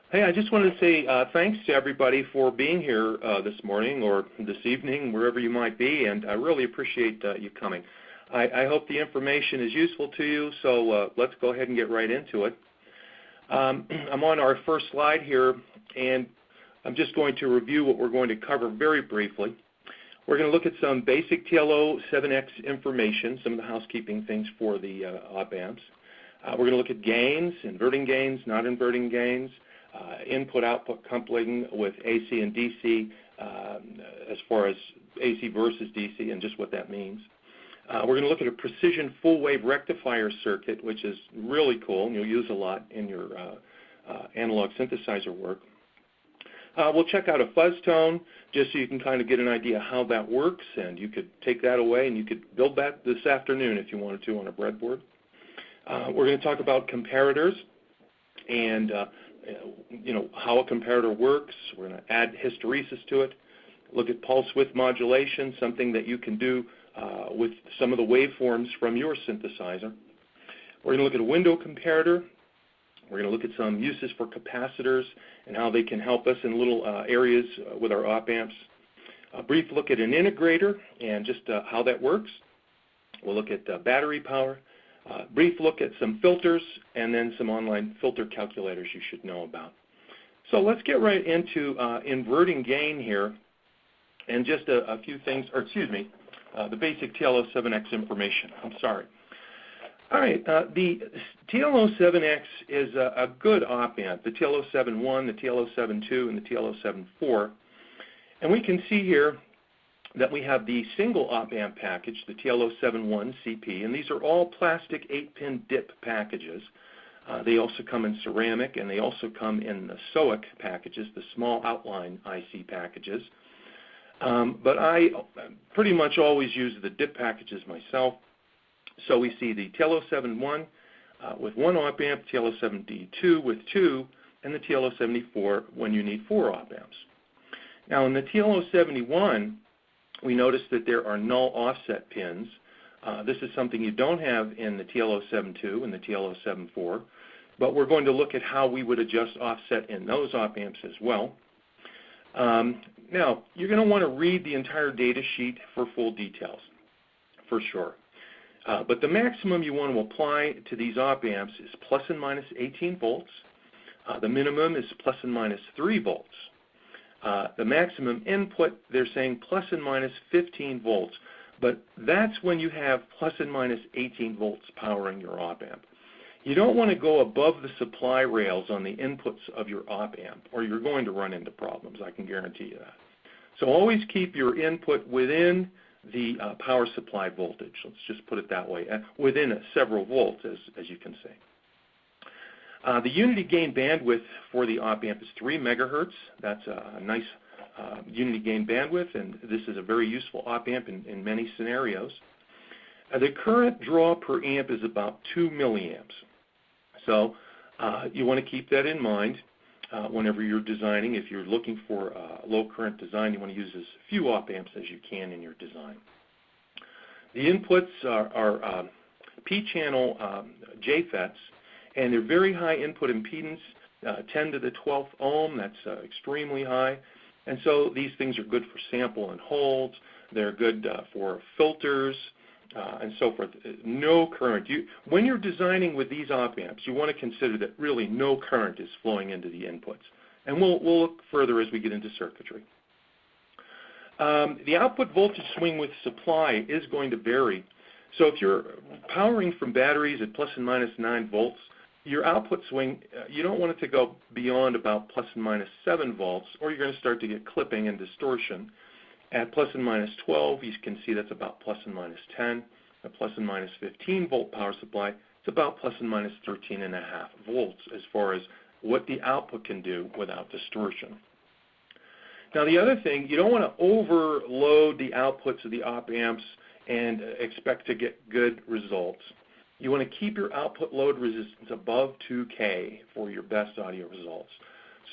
Hey, I just wanted to say thanks to everybody for being here this morning or this evening, wherever you might be, and I really appreciate you coming. I hope the information is useful to you, so let's go ahead and get right into it. I'm on our first slide here, and I'm just going to review what we're going to cover very briefly. We're going to look at some basic TL07X information, some of the housekeeping things for the op amps. We're going to look at gains, inverting gains, non-inverting gains, input-output coupling with AC and DC as far as AC versus DC and just what that means. We're going to look at a precision full-wave rectifier circuit, which is really cool, and you'll use a lot in your analog synthesizer work. We'll check out a Fuzz Tone just so you can kind of get an idea how that works, and you could take that away and you could build that this afternoon if you wanted to on a breadboard. We're going to talk about comparators and how a comparator works. We're going to add hysteresis to it, look at pulse width modulation, something that you can do with some of the waveforms from your synthesizer. We're going to look at a window comparator. We're going to look at some uses for capacitors and how they can help us in little areas with our op amps. A brief look at an integrator and just how that works. We'll look at battery power. Brief look at some filters, and then some online filter calculators you should know about. So let's get right into inverting gain here, and just a few things, or excuse me, the basic TL07X information. I'm sorry. All right, the TL07X is a good op amp, the TL071, the TL072, and the TL074. And we can see here that we have the single op amp package, the TL071 CP, and these are all plastic 8-pin dip packages. They also come in ceramic, and they also come in the SOIC packages, the small outline IC packages. But I pretty much always use the dip packages myself. So we see the TL071 with one op amp, TL072 with two, and the TL074 when you need 4 op amps. Now in the TL071, we notice that there are null offset pins. This is something you don't have in the TL072 and the TL074, but we're going to look at how we would adjust offset in those op amps as well. Now, you're going to want to read the entire data sheet for full details, for sure. But the maximum you want to apply to these op amps is plus and minus 18 volts. The minimum is plus and minus 3 volts. The maximum input, they're saying plus and minus 15 volts, but that's when you have plus and minus 18 volts powering your op amp. You don't want to go above the supply rails on the inputs of your op amp, or you're going to run into problems, I can guarantee you that. So always keep your input within the power supply voltage, let's just put it that way, within several volts, as you can see. The unity gain bandwidth for the op amp is 3 megahertz. That's a nice unity gain bandwidth, and this is a very useful op amp in many scenarios. The current draw per amp is about 2 milliamps. So you want to keep that in mind whenever you're designing. If you're looking for a low current design, you want to use as few op amps as you can in your design. The inputs are P-channel JFETs, and they're very high input impedance, 10 to the 12th ohm. That's extremely high. And so these things are good for sample and holds. They're good for filters and so forth. No current. When you're designing with these op amps, you want to consider that really no current is flowing into the inputs. And we'll look further as we get into circuitry. The output voltage swing with supply is going to vary. So if you're powering from batteries at plus and minus 9 volts, your output swing, you don't want it to go beyond about plus and minus 7 volts, or you're going to start to get clipping and distortion. At plus and minus 12, you can see that's about plus and minus 10. At plus and minus 15 volt power supply, it's about plus and minus 13.5 volts as far as what the output can do without distortion. Now the other thing, you don't want to overload the outputs of the op amps and expect to get good results. You want to keep your output load resistance above 2K for your best audio results.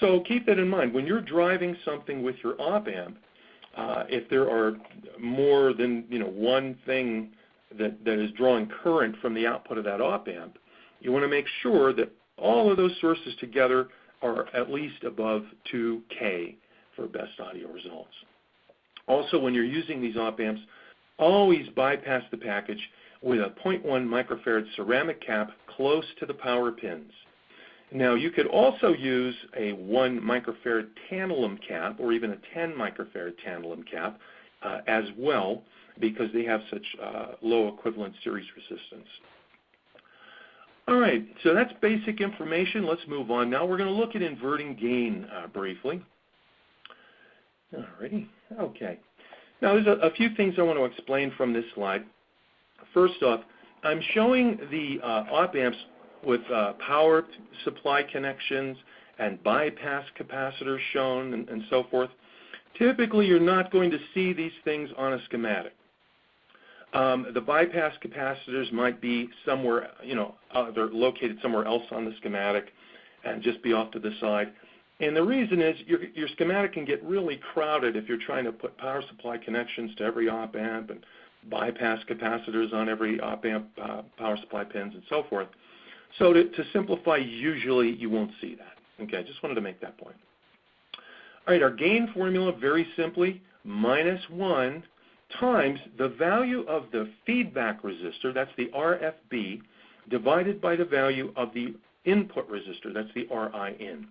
So keep that in mind. When you're driving something with your op amp, if there are more than one thing that is drawing current from the output of that op amp, you want to make sure that all of those sources together are at least above 2K for best audio results. Also, when you're using these op amps, always bypass the package with a 0.1 microfarad ceramic cap close to the power pins. Now, you could also use a 1 microfarad tantalum cap or even a 10 microfarad tantalum cap as well, because they have such low equivalent series resistance. All right, so that's basic information. Let's move on. Now we're going to look at inverting gain briefly. All righty, okay. Now there's a few things I want to explain from this slide. First off, I'm showing the op amps with power supply connections and bypass capacitors shown and so forth. Typically, you're not going to see these things on a schematic. The bypass capacitors might be somewhere, they're located somewhere else on the schematic and just be off to the side. And the reason is your schematic can get really crowded if you're trying to put power supply connections to every op amp and bypass capacitors on every op amp power supply pins and so forth. So to simplify, usually you won't see that. Okay, just wanted to make that point. All right, our gain formula, very simply, -1 times the value of the feedback resistor, that's the RFB, divided by the value of the input resistor, that's the RIN.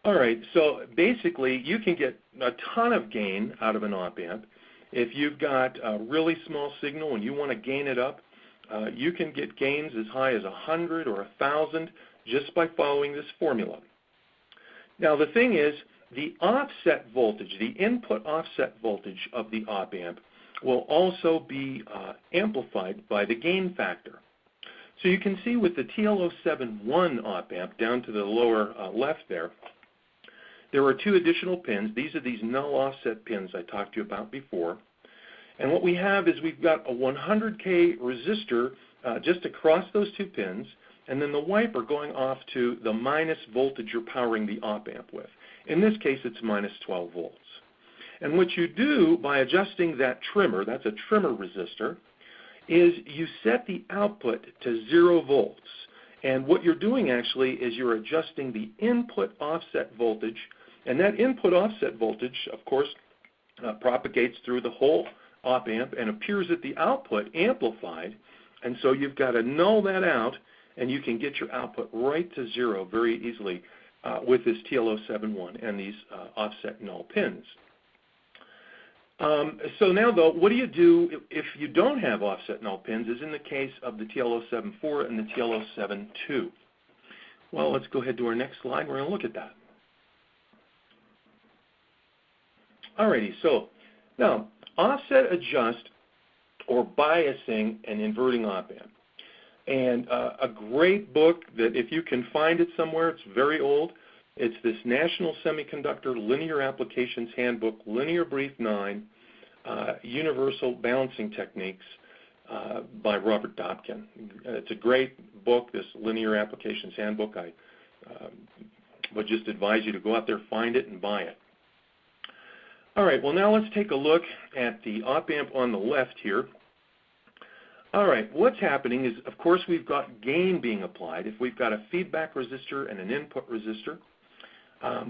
All right, so basically you can get a ton of gain out of an op amp. If you've got a really small signal and you want to gain it up, you can get gains as high as 100 or 1,000 just by following this formula. Now the thing is, the offset voltage, the input offset voltage of the op amp will also be amplified by the gain factor. So you can see with the TL07X op amp down to the lower left there are 2 additional pins. These are these null offset pins I talked to you about before. And what we have is we've got a 100K resistor just across those 2 pins, and then the wiper going off to the minus voltage you're powering the op amp with. In this case, it's -12 volts. And what you do by adjusting that trimmer, that's a trimmer resistor, is you set the output to 0 volts. And what you're doing actually is you're adjusting the input offset voltage, and that input offset voltage, of course, propagates through the whole op amp and appears at the output amplified. And so you've got to null that out, and you can get your output right to 0 very easily with this TL07X and these offset null pins. So now, though, what do you do if you don't have offset null pins, as in the case of the TL07IV and the TL07II? Well, let's go ahead to our next slide. We're going to look at that. Alrighty, so now, offset adjust or biasing an inverting op amp. And a great book that if you can find it somewhere, it's very old. It's this National Semiconductor Linear Applications Handbook, Linear Brief 9, Universal Balancing Techniques by Robert Dobkin. It's a great book, this Linear Applications Handbook. I would just advise you to go out there, find it, and buy it. All right, well, now let's take a look at the op amp on the left here. All right, what's happening is, of course, we've got gain being applied. If we've got a feedback resistor and an input resistor,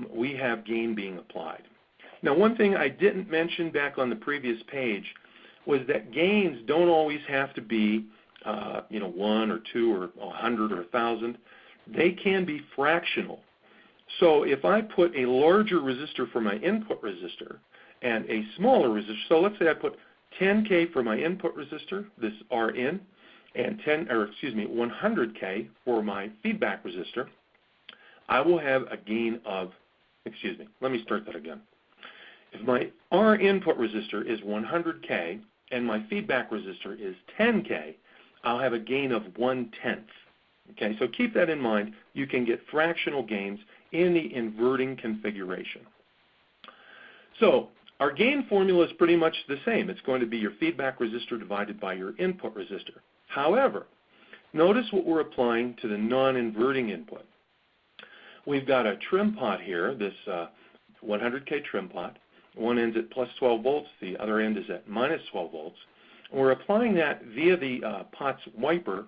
we have gain being applied. Now, one thing I didn't mention back on the previous page was that gains don't always have to be, 1 or 2 or 100 or 1,000. They can be fractional. So if I put a larger resistor for my input resistor and a smaller resistor, so let's say I put 10K for my input resistor, this RIN, and 100K for my feedback resistor, I will have a gain of, let me start that again. If my R input resistor is 100K and my feedback resistor is 10K, I'll have a gain of 1/10. Okay, so keep that in mind. You can get fractional gains in the inverting configuration. So our gain formula is pretty much the same. It's going to be your feedback resistor divided by your input resistor. However, notice what we're applying to the non-inverting input. We've got a trim pot here, this 100K trim pot. One end's at +12 volts, the other end is at -12 volts. And we're applying that via the pot's wiper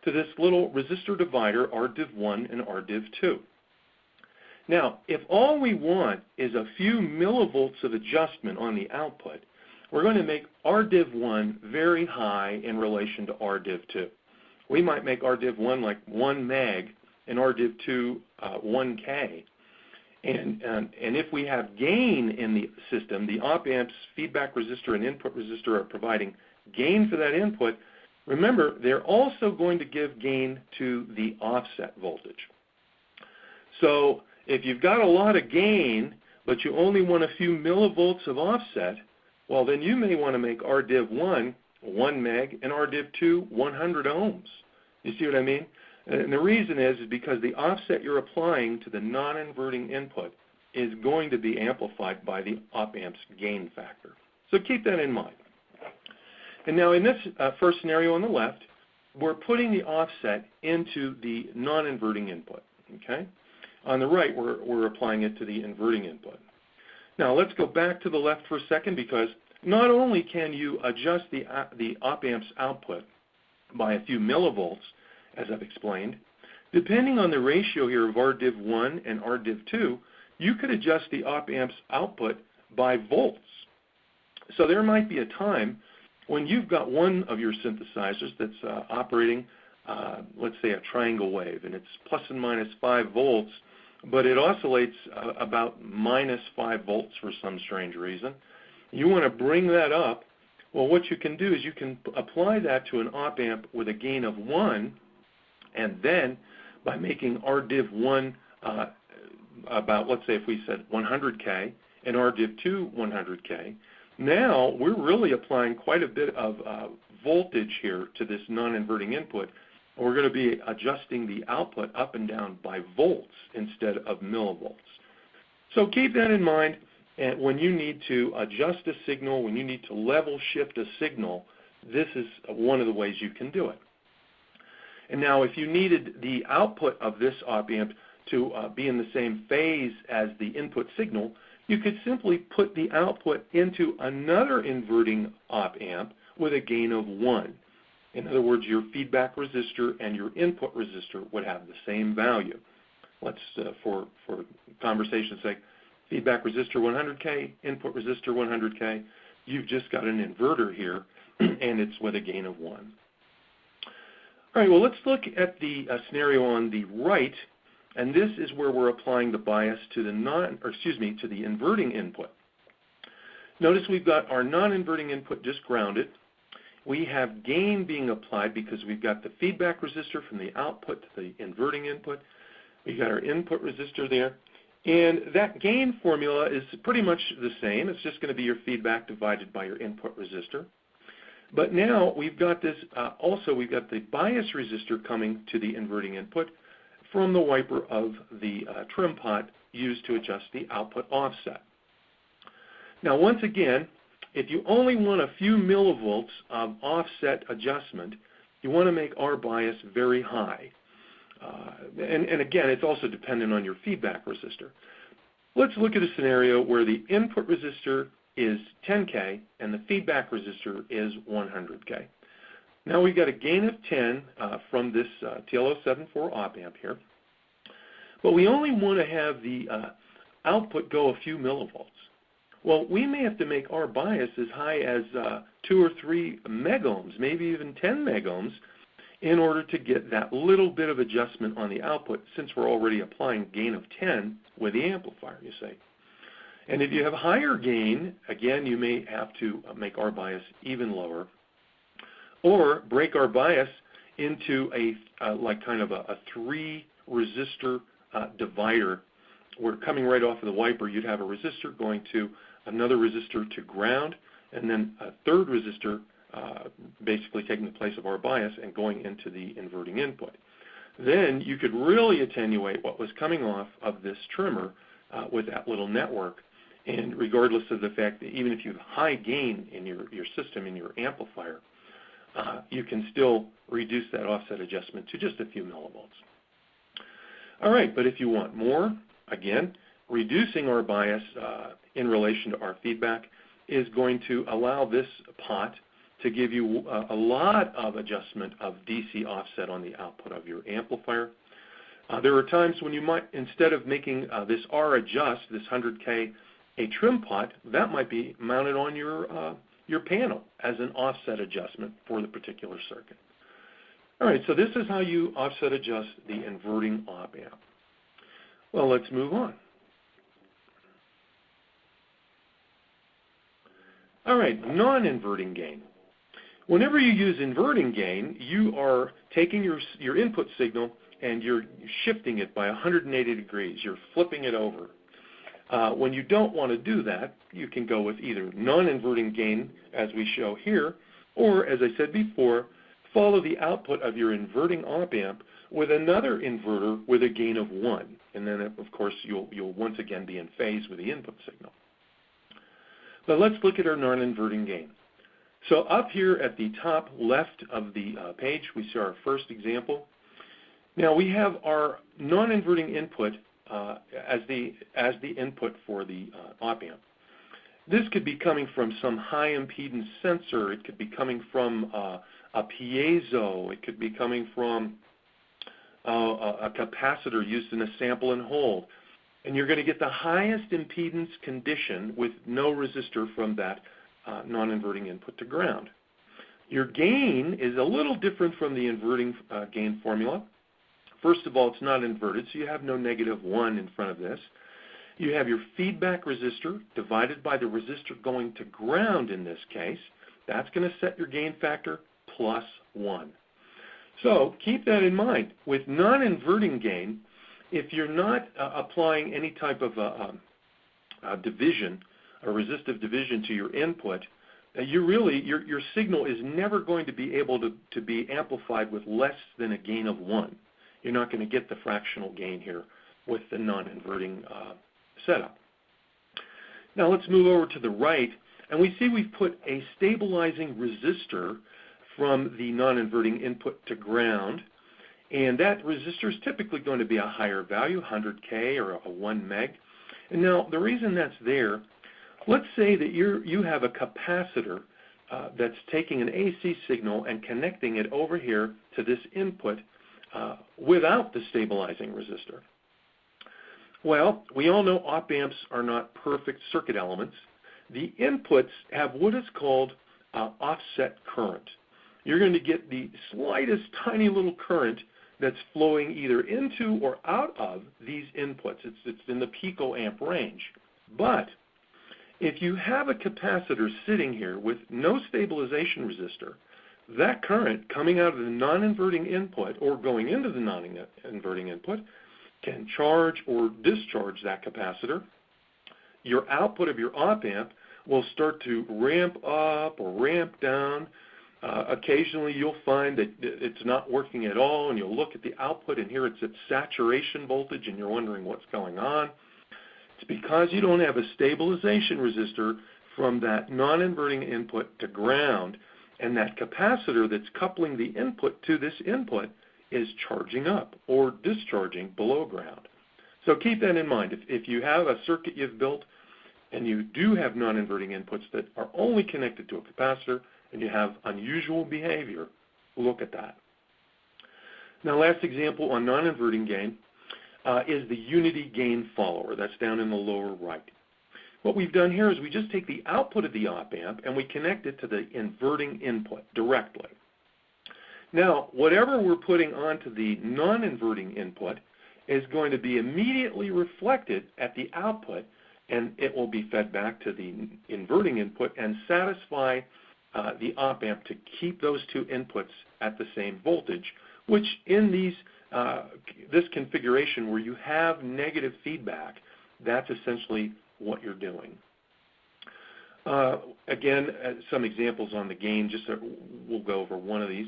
to this little resistor divider, RDiv1 and RDiv2. Now, if all we want is a few millivolts of adjustment on the output, we're going to make RDiv1 very high in relation to RDiv2. We might make RDiv1 like 1 meg and RDiv2 1K. And if we have gain in the system, the op-amps, feedback resistor, and input resistor are providing gain for that input, remember, they're also going to give gain to the offset voltage. So if you've got a lot of gain, but you only want a few millivolts of offset, well, then you may want to make RDiv1 1 meg and RDiv2 100 ohms. You see what I mean? And the reason is because the offset you're applying to the non-inverting input is going to be amplified by the op-amp's gain factor. So keep that in mind. And now in this first scenario on the left, we're putting the offset into the non-inverting input. Okay? On the right, we're applying it to the inverting input. Now let's go back to the left for a second, because not only can you adjust the op-amp's output by a few millivolts, as I've explained, depending on the ratio here of RDiv1 and RDiv2, you could adjust the op-amp's output by volts. So there might be a time when you've got one of your synthesizers that's operating, let's say a triangle wave, and it's plus and minus 5 volts, but it oscillates about minus 5 volts for some strange reason. You want to bring that up. Well, what you can do is you can apply that to an op-amp with a gain of 1, and then by making RDiv1 about, let's say if we said 100K and RDiv2 100K, now we're really applying quite a bit of voltage here to this non-inverting input. We're going to be adjusting the output up and down by volts instead of millivolts. So keep that in mind, and when you need to adjust a signal, when you need to level shift a signal, this is one of the ways you can do it. And now if you needed the output of this op-amp to be in the same phase as the input signal, you could simply put the output into another inverting op-amp with a gain of 1. In other words, your feedback resistor and your input resistor would have the same value. Let's, for conversation's sake, feedback resistor 100K, input resistor 100K. You've just got an inverter here, and it's with a gain of 1. All right, well, let's look at the scenario on the right, and this is where we're applying the bias to the to the inverting input. Notice we've got our non-inverting input just grounded. We have gain being applied because we've got the feedback resistor from the output to the inverting input. We've got our input resistor there. And that gain formula is pretty much the same. It's just going to be your feedback divided by your input resistor. But now we've got this, also we've got the bias resistor coming to the inverting input from the wiper of the trim pot used to adjust the output offset. Now once again, if you only want a few millivolts of offset adjustment, you want to make R bias very high. And again, it's also dependent on your feedback resistor. Let's look at a scenario where the input resistor is 10K and the feedback resistor is 100K. Now we've got a gain of 10 from this TL07X op-amp here, but we only want to have the output go a few millivolts. Well, we may have to make our bias as high as 2 or 3 megohms, maybe even 10 megohms, in order to get that little bit of adjustment on the output, since we're already applying gain of 10 with the amplifier, you see. And if you have higher gain, again, you may have to make our bias even lower, or break our bias into a like kind of a 3 resistor divider, where coming right off of the wiper, you'd have a resistor going to another resistor to ground, and then a third resistor basically taking the place of our bias and going into the inverting input. Then you could really attenuate what was coming off of this trimmer with that little network. And regardless of the fact that even if you have high gain in your system, in your amplifier, you can still reduce that offset adjustment to just a few millivolts. All right, but if you want more, again, reducing our bias in relation to our feedback is going to allow this pot to give you a lot of adjustment of DC offset on the output of your amplifier. There are times when you might, instead of making this R adjust, this 100K, a trim pot, that might be mounted on your panel as an offset adjustment for the particular circuit. All right, so this is how you offset adjust the inverting op amp. Well, let's move on. All right, non-inverting gain. Whenever you use inverting gain, you are taking your input signal and you're shifting it by 180 degrees. You're flipping it over. When you don't want to do that, you can go with either non-inverting gain, as we show here, or, as I said before, follow the output of your inverting op amp with another inverter with a gain of 1. And then, of course, you'll once again be in phase with the input signal. But let's look at our non-inverting gain. So up here at the top left of the page, we see our first example. Now we have our non-inverting input as the input for the op amp. This could be coming from some high impedance sensor. It could be coming from a piezo. It could be coming from a capacitor used in a sample and hold. And you're going to get the highest impedance condition with no resistor from that non-inverting input to ground. Your gain is a little different from the inverting gain formula. First of all, it's not inverted, so you have no -1 in front of this. You have your feedback resistor divided by the resistor going to ground in this case. That's going to set your gain factor +1. So keep that in mind. With non-inverting gain, if you're not applying any type of division, a resistive division to your input, your signal is never going to be able to be amplified with less than a gain of 1. You're not going to get the fractional gain here with the non-inverting setup. Now let's move over to the right, and we see we've put a stabilizing resistor from the non-inverting input to ground, and that resistor is typically going to be a higher value, 100K or a 1 meg. And now the reason that's there, let's say that you have a capacitor that's taking an AC signal and connecting it over here to this input without the stabilizing resistor. Well, we all know op amps are not perfect circuit elements. The inputs have what is called offset current. You're going to get the slightest tiny little current that's flowing either into or out of these inputs. It's in the picoamp range. But if you have a capacitor sitting here with no stabilization resistor, that current coming out of the non-inverting input or going into the non-inverting input can charge or discharge that capacitor. Your output of your op amp will start to ramp up or ramp down. Occasionally you'll find that it's not working at all, and you'll look at the output and here it's at saturation voltage and you're wondering what's going on. It's because you don't have a stabilization resistor from that non-inverting input to ground, and that capacitor that's coupling the input to this input is charging up or discharging below ground. So keep that in mind. If you have a circuit you've built and you do have non-inverting inputs that are only connected to a capacitor and you have unusual behavior, look at that. Now, last example on non-inverting gain is the unity gain follower. That's down in the lower right. What we've done here is we just take the output of the op amp and we connect it to the inverting input directly. Now, whatever we're putting onto the non-inverting input is going to be immediately reflected at the output, and it will be fed back to the inverting input and satisfy the op amp to keep those two inputs at the same voltage, which in this configuration where you have negative feedback, that's essentially what you're doing. Again, some examples on the gain, just so we'll go over one of these.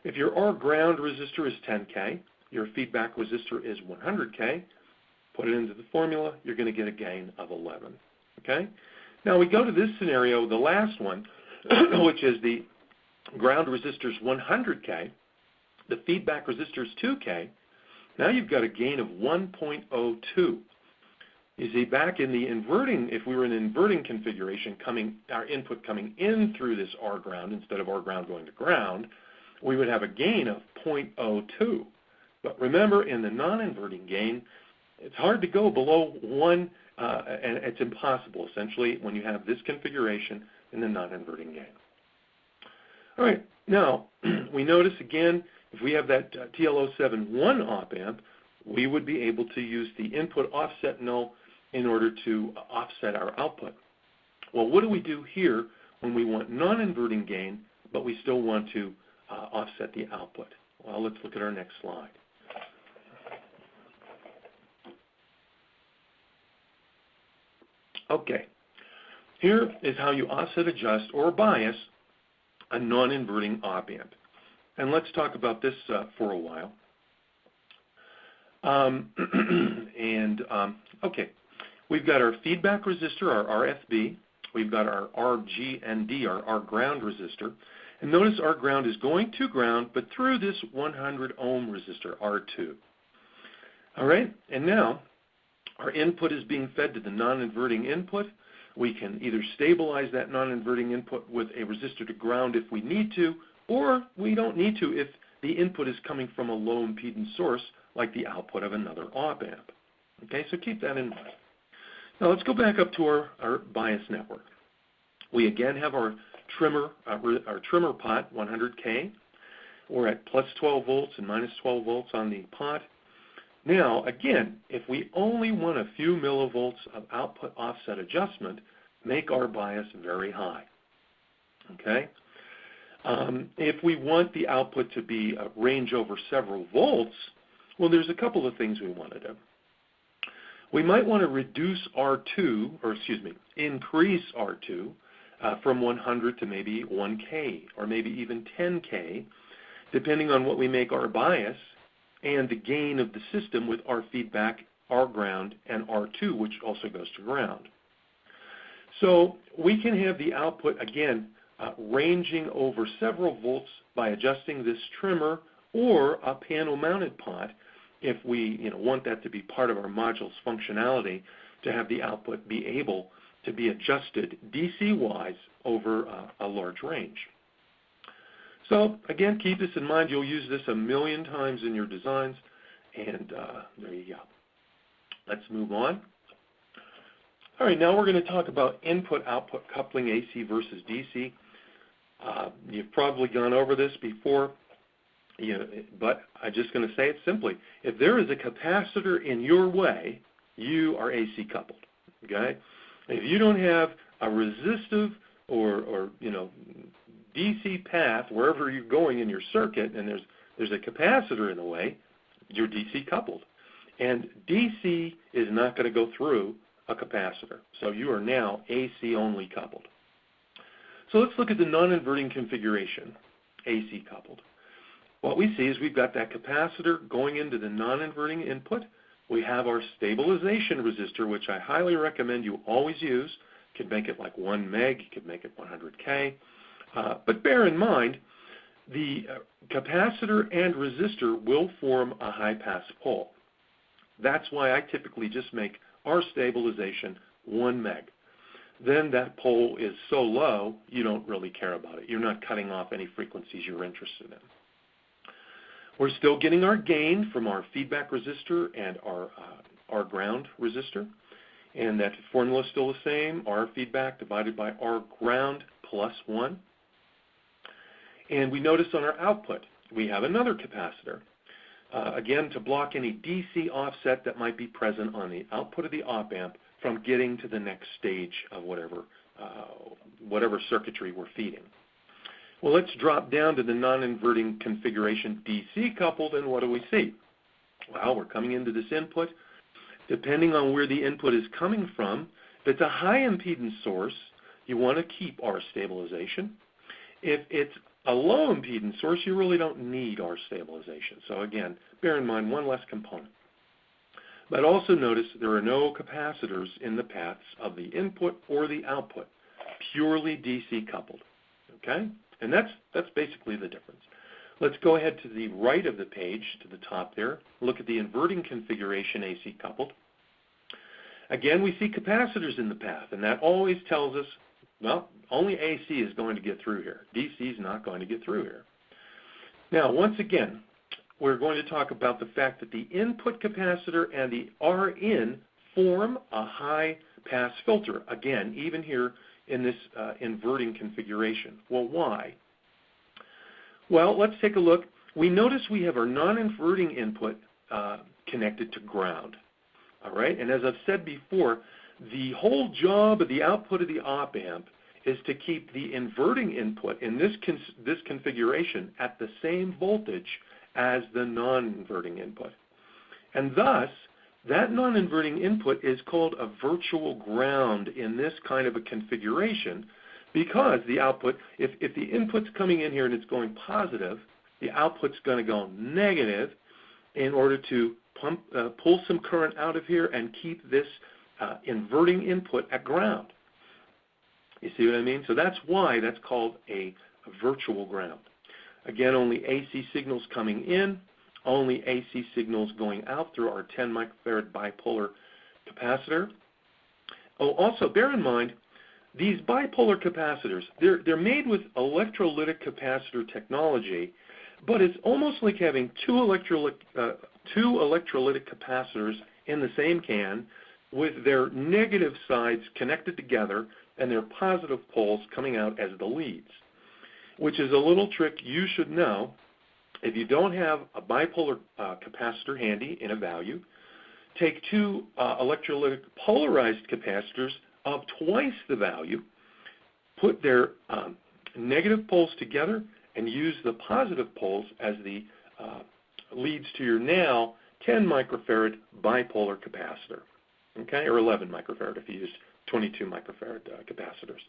If your R ground resistor is 10K, your feedback resistor is 100K, put it into the formula, you're going to get a gain of 11. Okay? Now we go to this scenario, the last one, which is the ground resistor is 100K, the feedback resistor is 2K. Now you've got a gain of 1.02. You see, back in the inverting, if we were in an inverting configuration, our input coming in through this R ground instead of R ground going to ground, we would have a gain of 0.02. But remember, in the non-inverting gain, it's hard to go below 1, and it's impossible, essentially, when you have this configuration in the non-inverting gain. All right, now, we notice again, if we have that TL07 op amp, we would be able to use the input offset null in order to offset our output. Well, what do we do here when we want non-inverting gain, but we still want to offset the output? Well, let's look at our next slide. Okay, here is how you offset adjust or bias a non-inverting op amp. And let's talk about this for a while. Okay, we've got our feedback resistor, our RFB. We've got our RGND, our ground resistor. And notice our ground is going to ground, but through this 100 ohm resistor, R2. All right, and now our input is being fed to the non-inverting input. We can either stabilize that non-inverting input with a resistor to ground if we need to, or we don't need to if the input is coming from a low impedance source like the output of another op amp. Okay, so keep that in mind. Now let's go back up to our bias network. We again have our trimmer pot, 100K. We're at plus 12 volts and minus 12 volts on the pot. Now, again, if we only want a few millivolts of output offset adjustment, make our bias very high. Okay? If we want the output to be a range over several volts, well, there's a couple of things we want to do. We might want to reduce R2, or excuse me, increase R2 from 100 to maybe 1K, or maybe even 10K, depending on what we make our bias and the gain of the system with our feedback, our ground, and R2, which also goes to ground. So we can have the output, again, ranging over several volts by adjusting this trimmer or a panel-mounted pot if we want that to be part of our module's functionality to have the output be able to be adjusted DC-wise over a large range. So again, keep this in mind. You'll use this a million times in your designs, and there you go. Let's move on. All right, now we're going to talk about input-output coupling, AC versus DC. You've probably gone over this before, but I'm just going to say it simply. If there is a capacitor in your way, you are AC coupled. Okay? If you don't have a resistive or DC path wherever you're going in your circuit, and there's a capacitor in the way, you're DC coupled. And DC is not going to go through a capacitor. So you are now AC only coupled. So let's look at the non-inverting configuration, AC coupled. What we see is we've got that capacitor going into the non-inverting input. We have our stabilization resistor, which I highly recommend you always use. You could make it like 1 meg, you could make it 100K. But bear in mind, the capacitor and resistor will form a high-pass pole. That's why I typically just make our stabilization 1 meg. Then that pole is so low, you don't really care about it. You're not cutting off any frequencies you're interested in. We're still getting our gain from our feedback resistor and our ground resistor. And that formula is still the same, R feedback divided by R ground plus 1. And we notice on our output, we have another capacitor. Again, to block any DC offset that might be present on the output of the op amp from getting to the next stage of whatever circuitry we're feeding. Well, let's drop down to the non-inverting configuration DC coupled, and what do we see? Well, we're coming into this input. Depending on where the input is coming from, if it's a high impedance source, you want to keep our stabilization. If it's a low impedance source, you really don't need our stabilization. So again, bear in mind one less component. But also notice there are no capacitors in the paths of the input or the output, purely DC coupled. Okay? And that's basically the difference. Let's go ahead to the right of the page, to the top there. Look at the inverting configuration AC coupled. Again, we see capacitors in the path, and that always tells us, well, only AC is going to get through here. DC is not going to get through here. Now, once again, we're going to talk about the fact that the input capacitor and the Rin form a high-pass filter, again, even here in this inverting configuration. Well, why? Well, let's take a look. We notice we have our non-inverting input connected to ground, all right? And as I've said before, the whole job of the output of the op-amp is to keep the inverting input in this configuration at the same voltage as the non-inverting input. And thus, that non-inverting input is called a virtual ground in this kind of a configuration, because the output, if the input's coming in here and it's going positive, the output's going to go negative in order to pull some current out of here and keep this inverting input at ground. You see what I mean? So that's why that's called a virtual ground. Again, only AC signals coming in, only AC signals going out through our 10 microfarad bipolar capacitor. Oh, also bear in mind, these bipolar capacitors, they're made with electrolytic capacitor technology, but it's almost like having two electrolytic capacitors in the same can with their negative sides connected together and their positive poles coming out as the leads, which is a little trick you should know. If you don't have a bipolar capacitor handy in a value, take two electrolytic polarized capacitors of twice the value, put their negative poles together, and use the positive poles as the leads to your now 10 microfarad bipolar capacitor, okay, or 11 microfarad if you use 22 microfarad capacitors.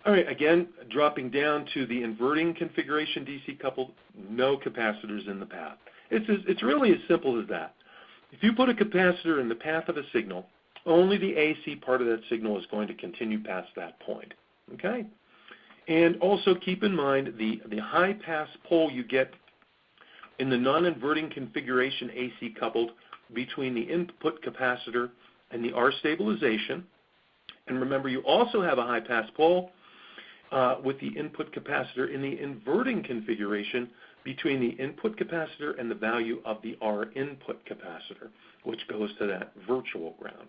All right, again, dropping down to the inverting configuration, DC coupled, no capacitors in the path. It's really as simple as that. If you put a capacitor in the path of a signal, only the AC part of that signal is going to continue past that point, okay? And also keep in mind the high pass pole you get in the non-inverting configuration AC coupled between the input capacitor and the R stabilization. And remember, you also have a high pass pole with the input capacitor in the inverting configuration between the input capacitor and the value of the R input capacitor, which goes to that virtual ground.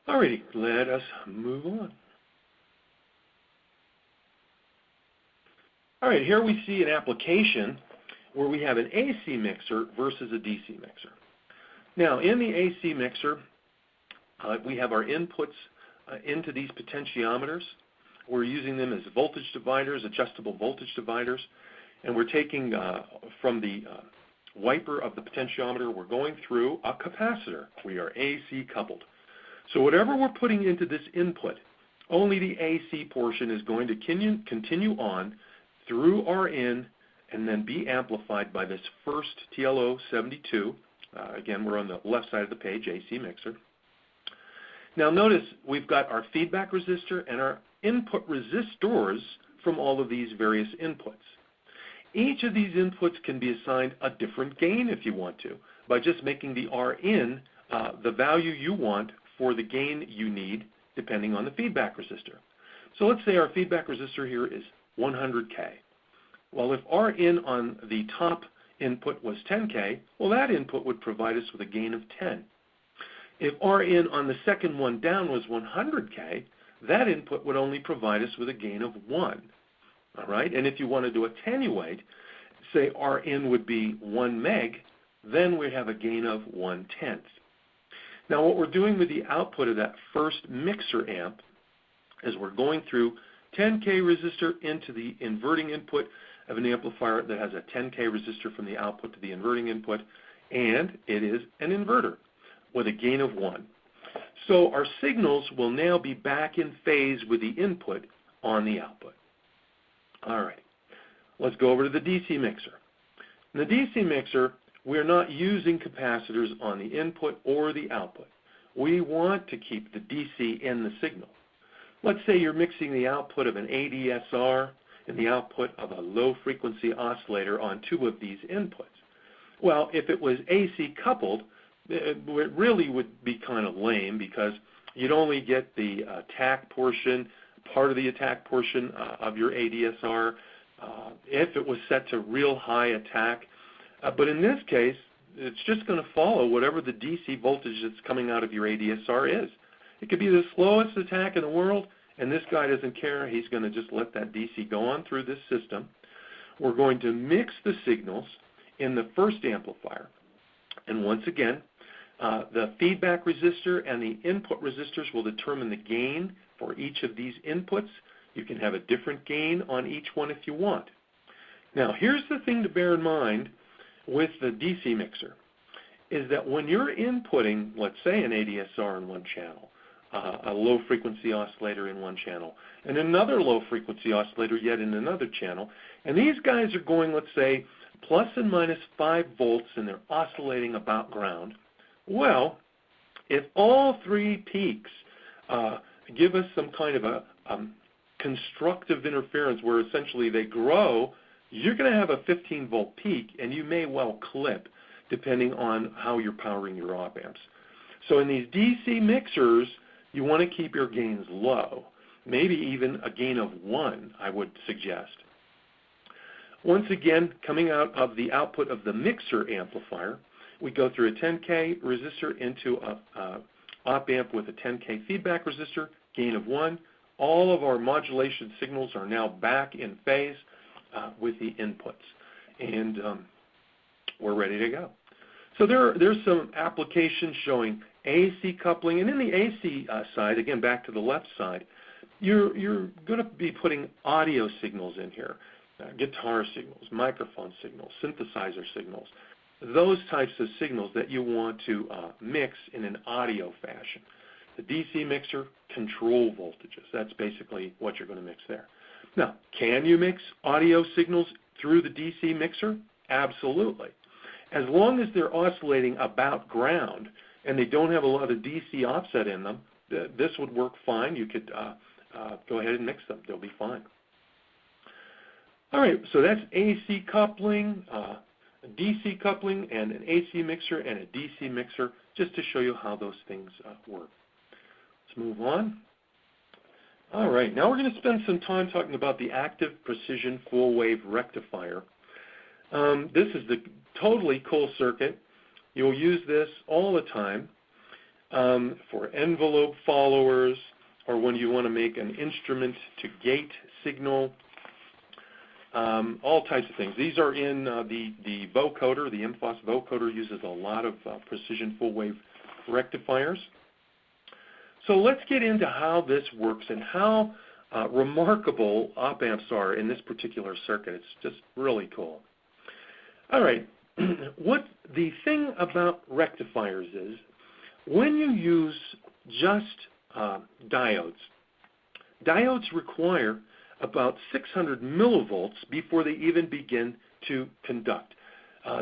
Alrighty, let us move on. All right, here we see an application where we have an AC mixer versus a DC mixer. Now, in the AC mixer, we have our inputs into these potentiometers. We're using them as voltage dividers, adjustable voltage dividers, and we're taking from the wiper of the potentiometer, we're going through a capacitor. We are AC coupled. So whatever we're putting into this input, only the AC portion is going to continue on through Rin and then be amplified by this first TL07X. Again, we're on the left side of the page, AC mixer. Now notice we've got our feedback resistor and our input resistors from all of these various inputs. Each of these inputs can be assigned a different gain if you want to, by just making the Rin the value you want for the gain you need depending on the feedback resistor. So let's say our feedback resistor here is 100K. Well, if Rin on the top input was 10K, well, that input would provide us with a gain of 10. If Rin on the second one down was 100K, that input would only provide us with a gain of 1. All right? And if you wanted to attenuate, say Rin would be 1 meg, then we have a gain of 1/10. Now, what we're doing with the output of that first mixer amp is we're going through 10K resistor into the inverting input of an amplifier that has a 10K resistor from the output to the inverting input, and it is an inverter with a gain of 1. So our signals will now be back in phase with the input on the output. All right, let's go over to the DC mixer. In the DC mixer, we're not using capacitors on the input or the output. We want to keep the DC in the signal. Let's say you're mixing the output of an ADSR and the output of a low-frequency oscillator on two of these inputs. Well, if it was AC coupled, it really would be kind of lame because you'd only get the attack portion, part of the attack portion of your ADSR, if it was set to real high attack. But in this case, it's just going to follow whatever the DC voltage that's coming out of your ADSR is. It could be the slowest attack in the world, and this guy doesn't care. He's going to just let that DC go on through this system. We're going to mix the signals in the first amplifier. And once again, the feedback resistor and the input resistors will determine the gain for each of these inputs. You can have a different gain on each one if you want. Now, here's the thing to bear in mind with the DC mixer, is that when you're inputting, let's say, an ADSR in one channel, a low-frequency oscillator in one channel, and another low-frequency oscillator yet in another channel, and these guys are going, let's say, plus and minus 5 volts, and they're oscillating about ground. Well, if all three peaks give us some kind of a constructive interference where essentially they grow, you're going to have a 15-volt peak, and you may well clip depending on how you're powering your op amps. So in these DC mixers, you want to keep your gains low, maybe even a gain of 1, I would suggest. Once again, coming out of the output of the mixer amplifier, we go through a 10K resistor into a op amp with a 10K feedback resistor, gain of 1. All of our modulation signals are now back in phase with the inputs, and we're ready to go. So there's some applications showing AC coupling, and in the AC side, again back to the left side, you're going to be putting audio signals in here, guitar signals, microphone signals, synthesizer signals, those types of signals that you want to mix in an audio fashion. The DC mixer, control voltages. That's basically what you're going to mix there. Now, can you mix audio signals through the DC mixer? Absolutely. As long as they're oscillating about ground and they don't have a lot of DC offset in them, this would work fine. You could go ahead and mix them. They'll be fine. All right, so that's AC coupling, DC coupling, and an AC mixer and a DC mixer, just to show you how those things work. Let's move on. All right, now we're going to spend some time talking about the active precision full wave rectifier. This is the totally cool circuit. You'll use this all the time for envelope followers, or when you want to make an instrument to gate signal, all types of things. These are in the vocoder. The MFOS vocoder uses a lot of precision full wave rectifiers. So let's get into how this works and how remarkable op amps are in this particular circuit. It's just really cool. All right, what the thing about rectifiers is, when you use just diodes require about 600 millivolts before they even begin to conduct.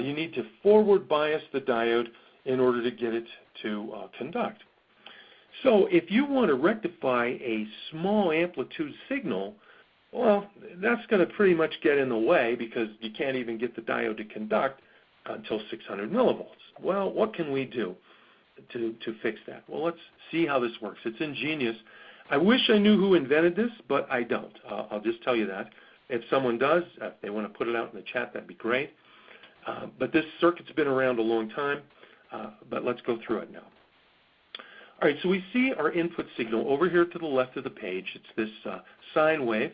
You need to forward bias the diode in order to get it to conduct. So if you want to rectify a small amplitude signal, well, that's going to pretty much get in the way because you can't even get the diode to conduct until 600 millivolts. Well, what can we do to fix that? Well, let's see how this works. It's ingenious. I wish I knew who invented this, but I don't. I'll just tell you that. If someone does, if they want to put it out in the chat, that'd be great. But this circuit's been around a long time, but let's go through it now. All right, so we see our input signal over here to the left of the page. It's this sine wave,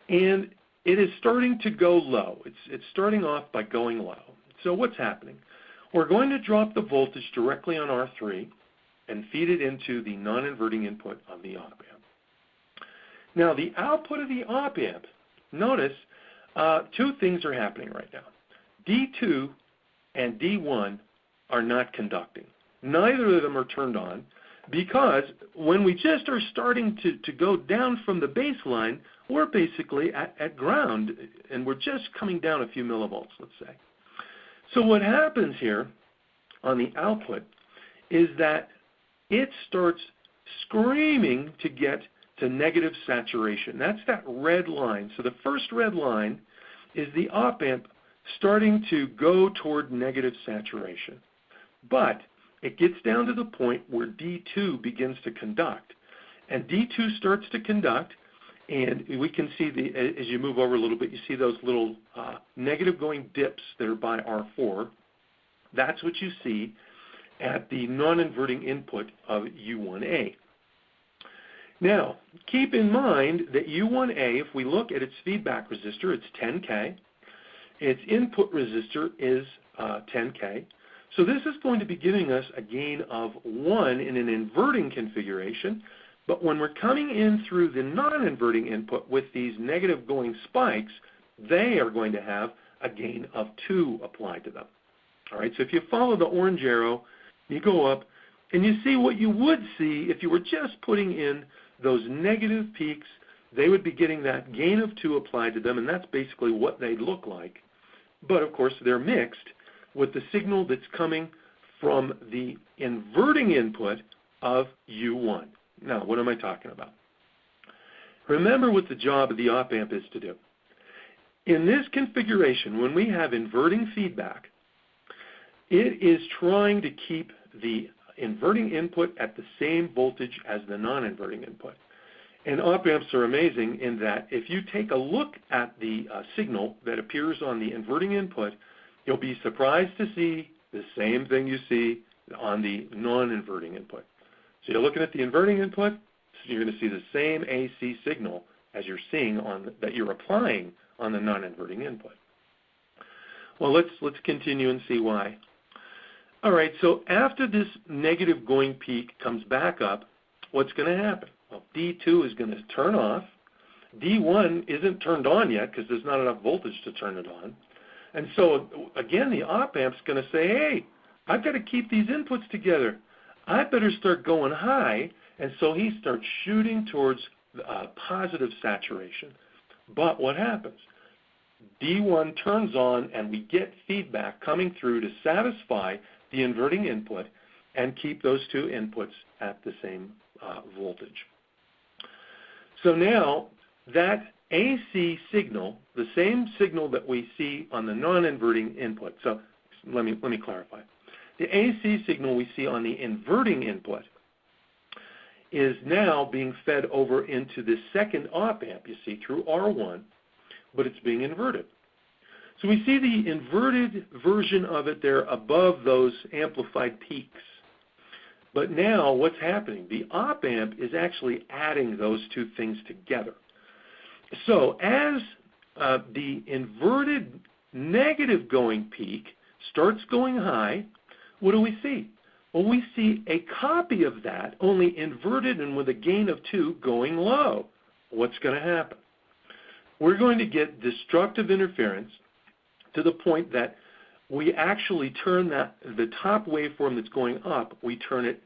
and it is starting to go low. It's starting off by going low. So what's happening? We're going to drop the voltage directly on R3 and feed it into the non-inverting input of the op amp. Now, the output of the op amp, notice two things are happening right now. D2 and D1 are not conducting. Neither of them are turned on because when we just are starting to go down from the baseline, we're basically at ground, and we're just coming down a few millivolts, let's say. So what happens here on the output is that it starts screaming to get to negative saturation. That's that red line. So the first red line is the op amp starting to go toward negative saturation. But it gets down to the point where D2 begins to conduct. And D2 starts to conduct, And we can see, as you move over a little bit, you see those little negative going dips that are by R4. That's what you see at the non-inverting input of U1A. Now, keep in mind that U1A, if we look at its feedback resistor, it's 10K. Its input resistor is 10K. So this is going to be giving us a gain of 1 in an inverting configuration. But when we're coming in through the non-inverting input with these negative going spikes, they are going to have a gain of 2 applied to them. All right, so if you follow the orange arrow, you go up, and you see what you would see if you were just putting in those negative peaks. They would be getting that gain of 2 applied to them, and that's basically what they look like. But, of course, they're mixed with the signal that's coming from the inverting input of U1. Now, what am I talking about? Remember what the job of the op-amp is to do. In this configuration, when we have inverting feedback, it is trying to keep the inverting input at the same voltage as the non-inverting input. And op-amps are amazing in that if you take a look at the signal that appears on the inverting input, you'll be surprised to see the same thing you see on the non-inverting input. So you're looking at the inverting input, so you're going to see the same AC signal as you're seeing that you're applying on the non-inverting input. Well, let's continue and see why. All right, so after this negative going peak comes back up, what's going to happen? Well, D2 is going to turn off. D1 isn't turned on yet because there's not enough voltage to turn it on. And so, again, the op-amp's going to say, hey, I've got to keep these inputs together. I better start going high. And so he starts shooting towards positive saturation. But what happens? D1 turns on, and we get feedback coming through to satisfy the inverting input and keep those two inputs at the same voltage. So now that AC signal, the same signal that we see on the non-inverting input. So let me clarify. The AC signal we see on the inverting input is now being fed over into the second op-amp, you see, through R1, but it's being inverted. So we see the inverted version of it there above those amplified peaks. But now what's happening? The op-amp is actually adding those two things together. So as the inverted negative going peak starts going high, what do we see? Well, we see a copy of that, only inverted and with a gain of 2 going low. What's going to happen? We're going to get destructive interference to the point that we actually turn the top waveform that's going up, we turn it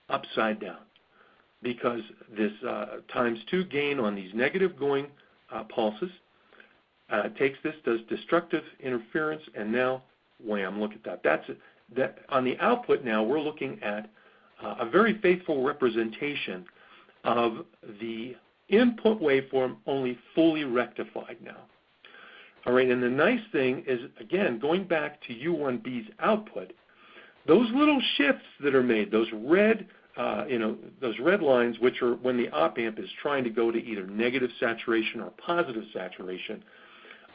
upside down, because this times 2 gain on these negative going pulses takes this, does destructive interference, and now, wham, look at that. That on the output now, we're looking at a very faithful representation of the input waveform, only fully rectified now. All right, and the nice thing is, again, going back to U1B's output, those little shifts that are made, those red lines, which are when the op-amp is trying to go to either negative saturation or positive saturation,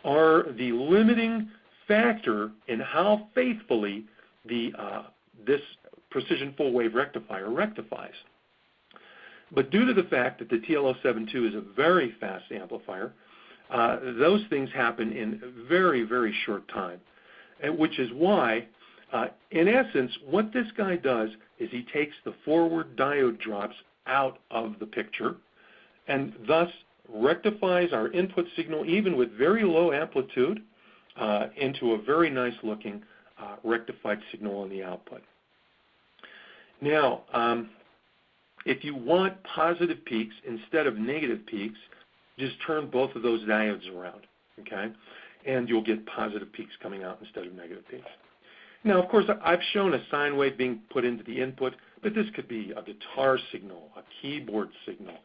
are the limiting factor in how faithfully this precision full wave rectifier rectifies. But due to the fact that the TL07 is a very fast amplifier, those things happen in a very, very short time, which is why, in essence, what this guy does is he takes the forward diode drops out of the picture and thus rectifies our input signal, even with very low amplitude, into a very nice looking rectified signal on the output. Now, if you want positive peaks instead of negative peaks, just turn both of those diodes around, okay? And you'll get positive peaks coming out instead of negative peaks. Now, of course, I've shown a sine wave being put into the input, but this could be a guitar signal, a keyboard signal,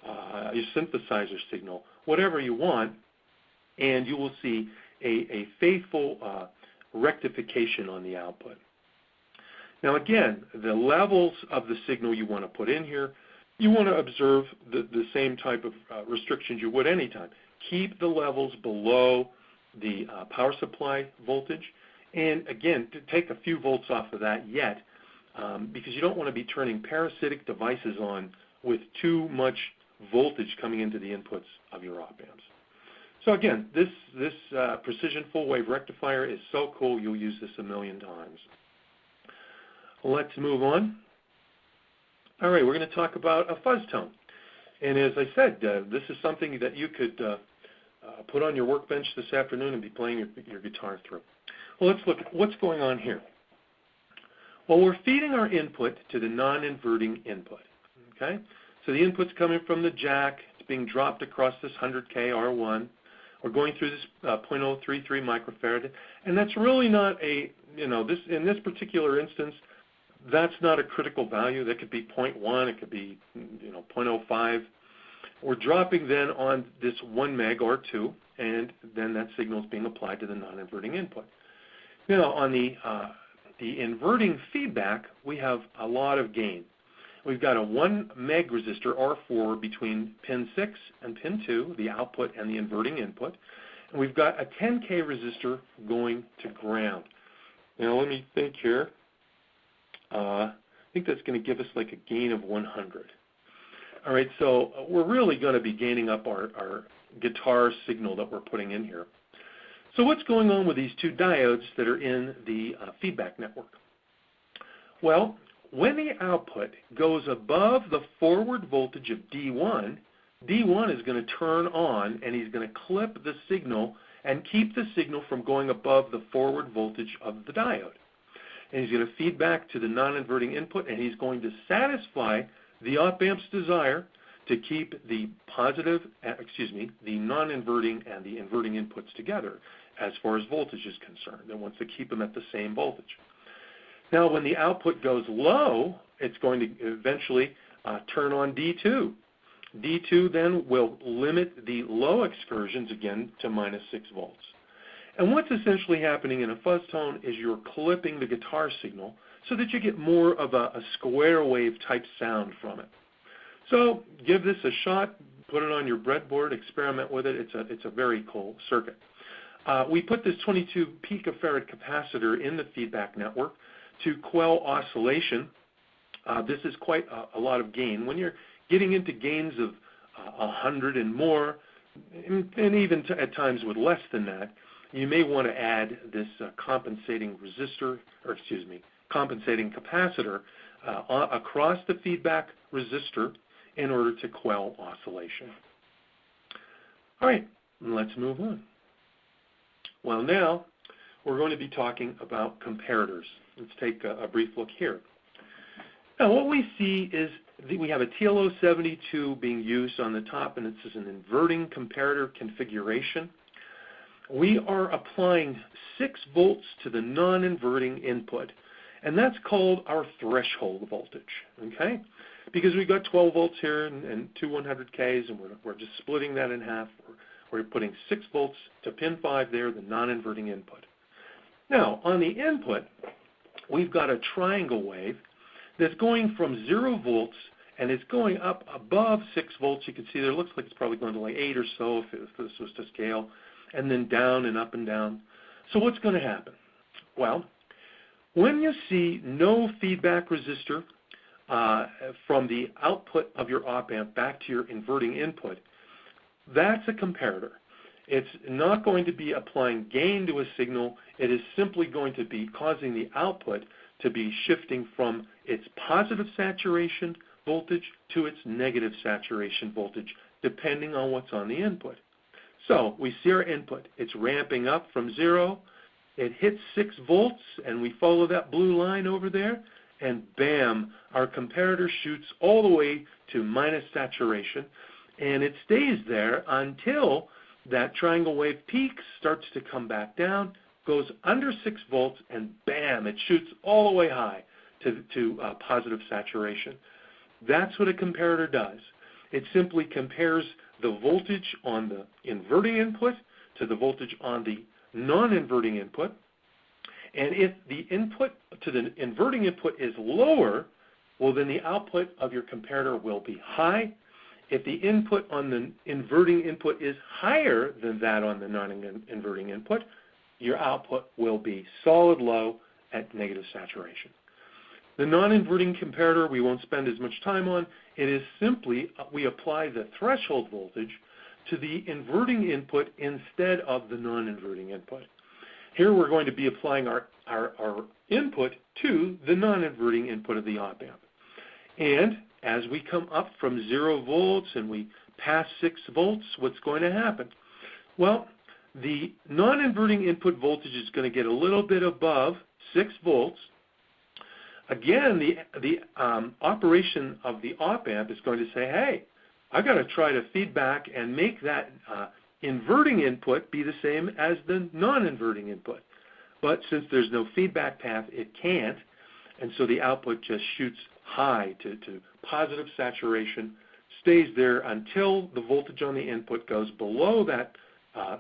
a synthesizer signal, whatever you want, and you will see a faithful rectification on the output. Now, again, the levels of the signal you want to put in here, you want to observe the same type of restrictions you would anytime. Keep the levels below the power supply voltage, and again, to take a few volts off of that yet, because you don't want to be turning parasitic devices on with too much voltage coming into the inputs of your op amps. So again, this precision full wave rectifier is so cool, you'll use this a million times. Let's move on. All right, we're going to talk about a fuzz tone. And as I said, this is something that you could put on your workbench this afternoon and be playing your guitar through. Well, let's look at what's going on here. Well, we're feeding our input to the non-inverting input, okay? So the input's coming from the jack. It's being dropped across this 100K R1. We're going through this 0.033 microfarad, and that's really not a, in this particular instance, that's not a critical value. That could be 0.1, it could be, 0.05. We're dropping then on this 1 meg or 2, and then that signal is being applied to the non-inverting input. Now, on the inverting feedback, we have a lot of gain. We've got a 1 meg resistor R4 between pin 6 and pin 2, the output and the inverting input. And we've got a 10K resistor going to ground. Now, let me think here. I think that's going to give us like a gain of 100. All right, so we're really going to be gaining up our guitar signal that we're putting in here. So what's going on with these two diodes that are in the feedback network? Well, when the output goes above the forward voltage of D1, D1 is going to turn on and he's going to clip the signal and keep the signal from going above the forward voltage of the diode. And he's going to feed back to the non-inverting input, and he's going to satisfy the op amp's desire to keep the the non-inverting and the inverting inputs together as far as voltage is concerned. It wants to keep them at the same voltage. Now, when the output goes low, it's going to eventually turn on D2. D2 then will limit the low excursions again to -6 volts. And what's essentially happening in a fuzz tone is you're clipping the guitar signal so that you get more of a square wave type sound from it. So give this a shot, put it on your breadboard, experiment with it. It's a very cool circuit. We put this 22 picofarad capacitor in the feedback network to quell oscillation. This is quite a lot of gain. When you're getting into gains of 100 and more, and even at times with less than that, you may want to add this compensating capacitor across the feedback resistor in order to quell oscillation. All right, let's move on. Well, now we're going to be talking about comparators. Let's take a brief look here. Now, what we see is we have a TL07X being used on the top, and this is an inverting comparator configuration. We are applying 6 volts to the non-inverting input, and that's called our threshold voltage, okay? Because we've got 12 volts here and two 100Ks, and we're just splitting that in half. We're putting 6 volts to pin 5 there, the non-inverting input. Now, on the input, we've got a triangle wave that's going from 0 volts, and it's going up above 6 volts. You can see there, it looks like it's probably going to like 8 or so if this was to scale, and then down and up and down. So what's going to happen? Well, when you see no feedback resistor from the output of your op amp back to your inverting input, that's a comparator. It's not going to be applying gain to a signal. It is simply going to be causing the output to be shifting from its positive saturation voltage to its negative saturation voltage, depending on what's on the input. So we see our input. It's ramping up from 0. It hits 6 volts, and we follow that blue line over there, and bam, our comparator shoots all the way to minus saturation, and it stays there until that triangle wave peaks, starts to come back down, goes under 6 volts, and bam, it shoots all the way high to positive saturation. That's what a comparator does. It simply compares the voltage on the inverting input to the voltage on the non-inverting input. And if the input to the inverting input is lower well, then the output of your comparator will be high. If the input on the inverting input is higher than that on the non-inverting input, your output will be solid low at negative saturation. The non-inverting comparator we won't spend as much time on. It is simply we apply the threshold voltage to the inverting input instead of the non-inverting input. Here we're going to be applying our input to the non-inverting input of the op-amp. And as we come up from 0 volts and we pass 6 volts, what's going to happen? Well, the non-inverting input voltage is going to get a little bit above 6 volts. Again, the operation of the op-amp is going to say, hey, I've got to try to feedback and make that inverting input be the same as the non-inverting input. But since there's no feedback path, it can't, and so the output just shoots high to positive saturation, stays there until the voltage on the input goes below that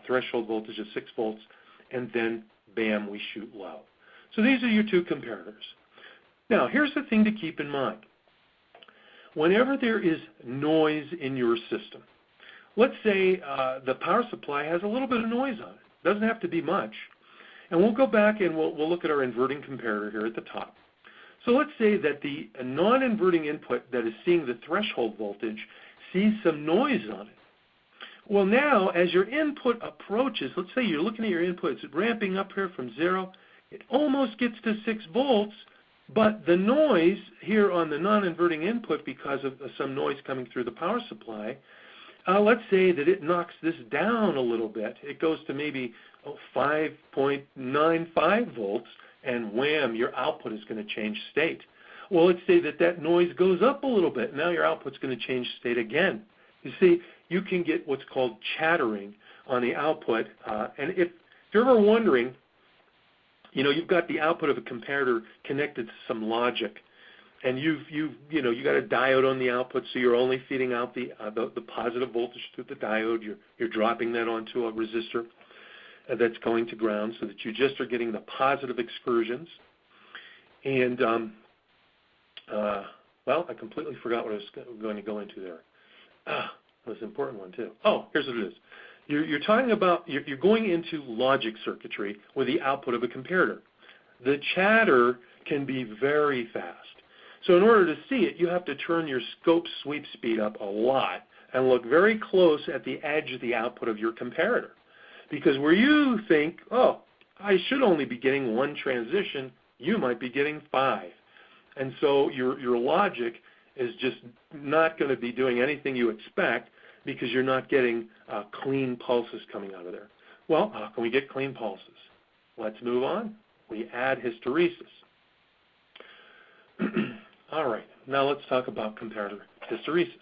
threshold voltage of 6 volts, and then, bam, we shoot low. So these are your two comparators. Now, here's the thing to keep in mind. Whenever there is noise in your system, let's say the power supply has a little bit of noise on it. It doesn't have to be much. And we'll go back and we'll look at our inverting comparator here at the top. So let's say that the non-inverting input that is seeing the threshold voltage sees some noise on it. Well, now, as your input approaches, let's say you're looking at your input, it's ramping up here from 0. It almost gets to 6 volts, but the noise here on the non-inverting input, because of some noise coming through the power supply, let's say that it knocks this down a little bit. It goes to maybe 5.95 volts, and wham, your output is going to change state. Well, let's say that that noise goes up a little bit. Now your output's going to change state again. You see, you can get what's called chattering on the output. And if you're ever wondering, you know, you've got the output of a comparator connected to some logic, and you got a diode on the output, so you're only feeding out the positive voltage through the diode. You're dropping that onto a resistor that's going to ground, so that you just are getting the positive excursions. And well, I completely forgot what I was going to go into there. That was an important one too. Oh, here's what it is. You're talking about, you're going into logic circuitry with the output of a comparator. The chatter can be very fast. So in order to see it, you have to turn your scope sweep speed up a lot and look very close at the edge of the output of your comparator. Because where you think, oh, I should only be getting 1 transition, you might be getting 5. And so your logic is just not going to be doing anything you expect, because you're not getting clean pulses coming out of there. Well, how can we get clean pulses? Let's move on. We add hysteresis. All right, now let's talk about comparator hysteresis.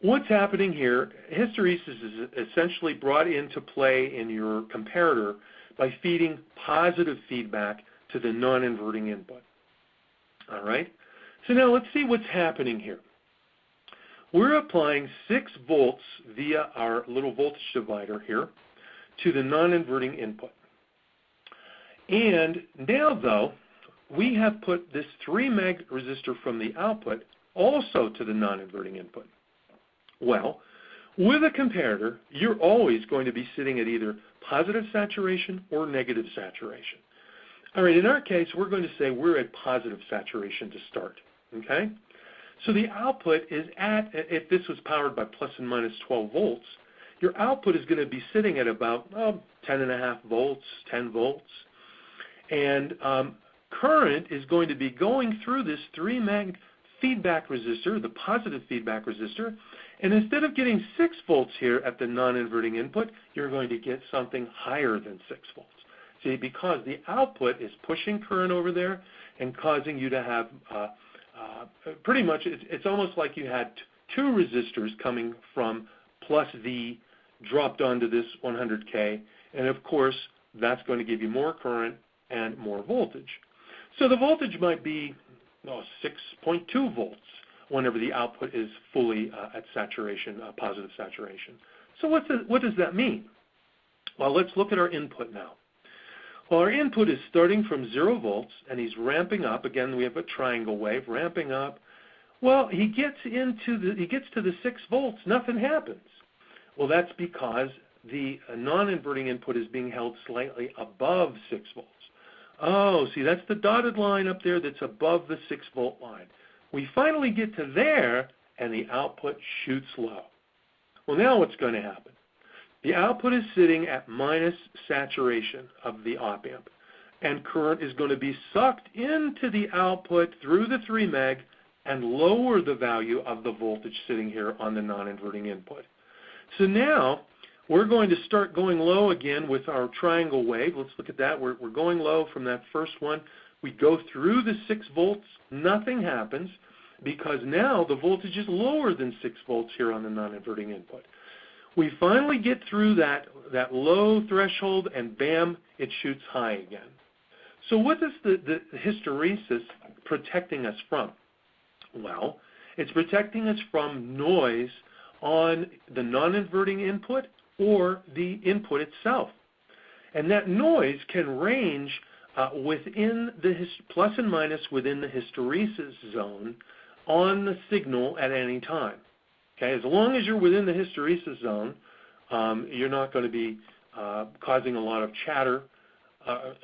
What's happening here, hysteresis is essentially brought into play in your comparator by feeding positive feedback to the non-inverting input. All right, so now let's see what's happening here. We're applying 6 volts via our little voltage divider here to the non-inverting input. And now, though, we have put this 3 meg resistor from the output also to the non-inverting input. Well, with a comparator, you're always going to be sitting at either positive saturation or negative saturation. All right, in our case, we're going to say we're at positive saturation to start, okay? So the output is at, if this was powered by plus and minus 12 volts, your output is going to be sitting at about 10.5 volts, 10 volts. And current is going to be going through this 3 meg feedback resistor, the positive feedback resistor, and instead of getting 6 volts here at the non-inverting input, you're going to get something higher than 6 volts. See, because the output is pushing current over there and causing you to have pretty much, it's almost like you had 2 resistors coming from plus V dropped onto this 100K, and of course, that's going to give you more current and more voltage. So the voltage might be 6.2 volts whenever the output is fully at saturation, positive saturation. So what does that mean? Well, let's look at our input now. Well, our input is starting from 0 volts, and he's ramping up. Again, we have a triangle wave, ramping up. Well, he gets to the 6 volts. Nothing happens. Well, that's because the non-inverting input is being held slightly above 6 volts. Oh, see, that's the dotted line up there that's above the 6 volt line. We finally get to there, and the output shoots low. Well, now what's going to happen? The output is sitting at minus saturation of the op amp, and current is going to be sucked into the output through the 3 meg and lower the value of the voltage sitting here on the non-inverting input. So now we're going to start going low again with our triangle wave. Let's look at that. We're going low from that first one. We go through the 6 volts. Nothing happens because now the voltage is lower than 6 volts here on the non-inverting input. We finally get through that low threshold, and bam, it shoots high again. So what is the hysteresis protecting us from? Well, it's protecting us from noise on the non-inverting input or the input itself. And that noise can range within the plus and minus within the hysteresis zone on the signal at any time. Okay, as long as you're within the hysteresis zone, you're not going to be causing a lot of chatter,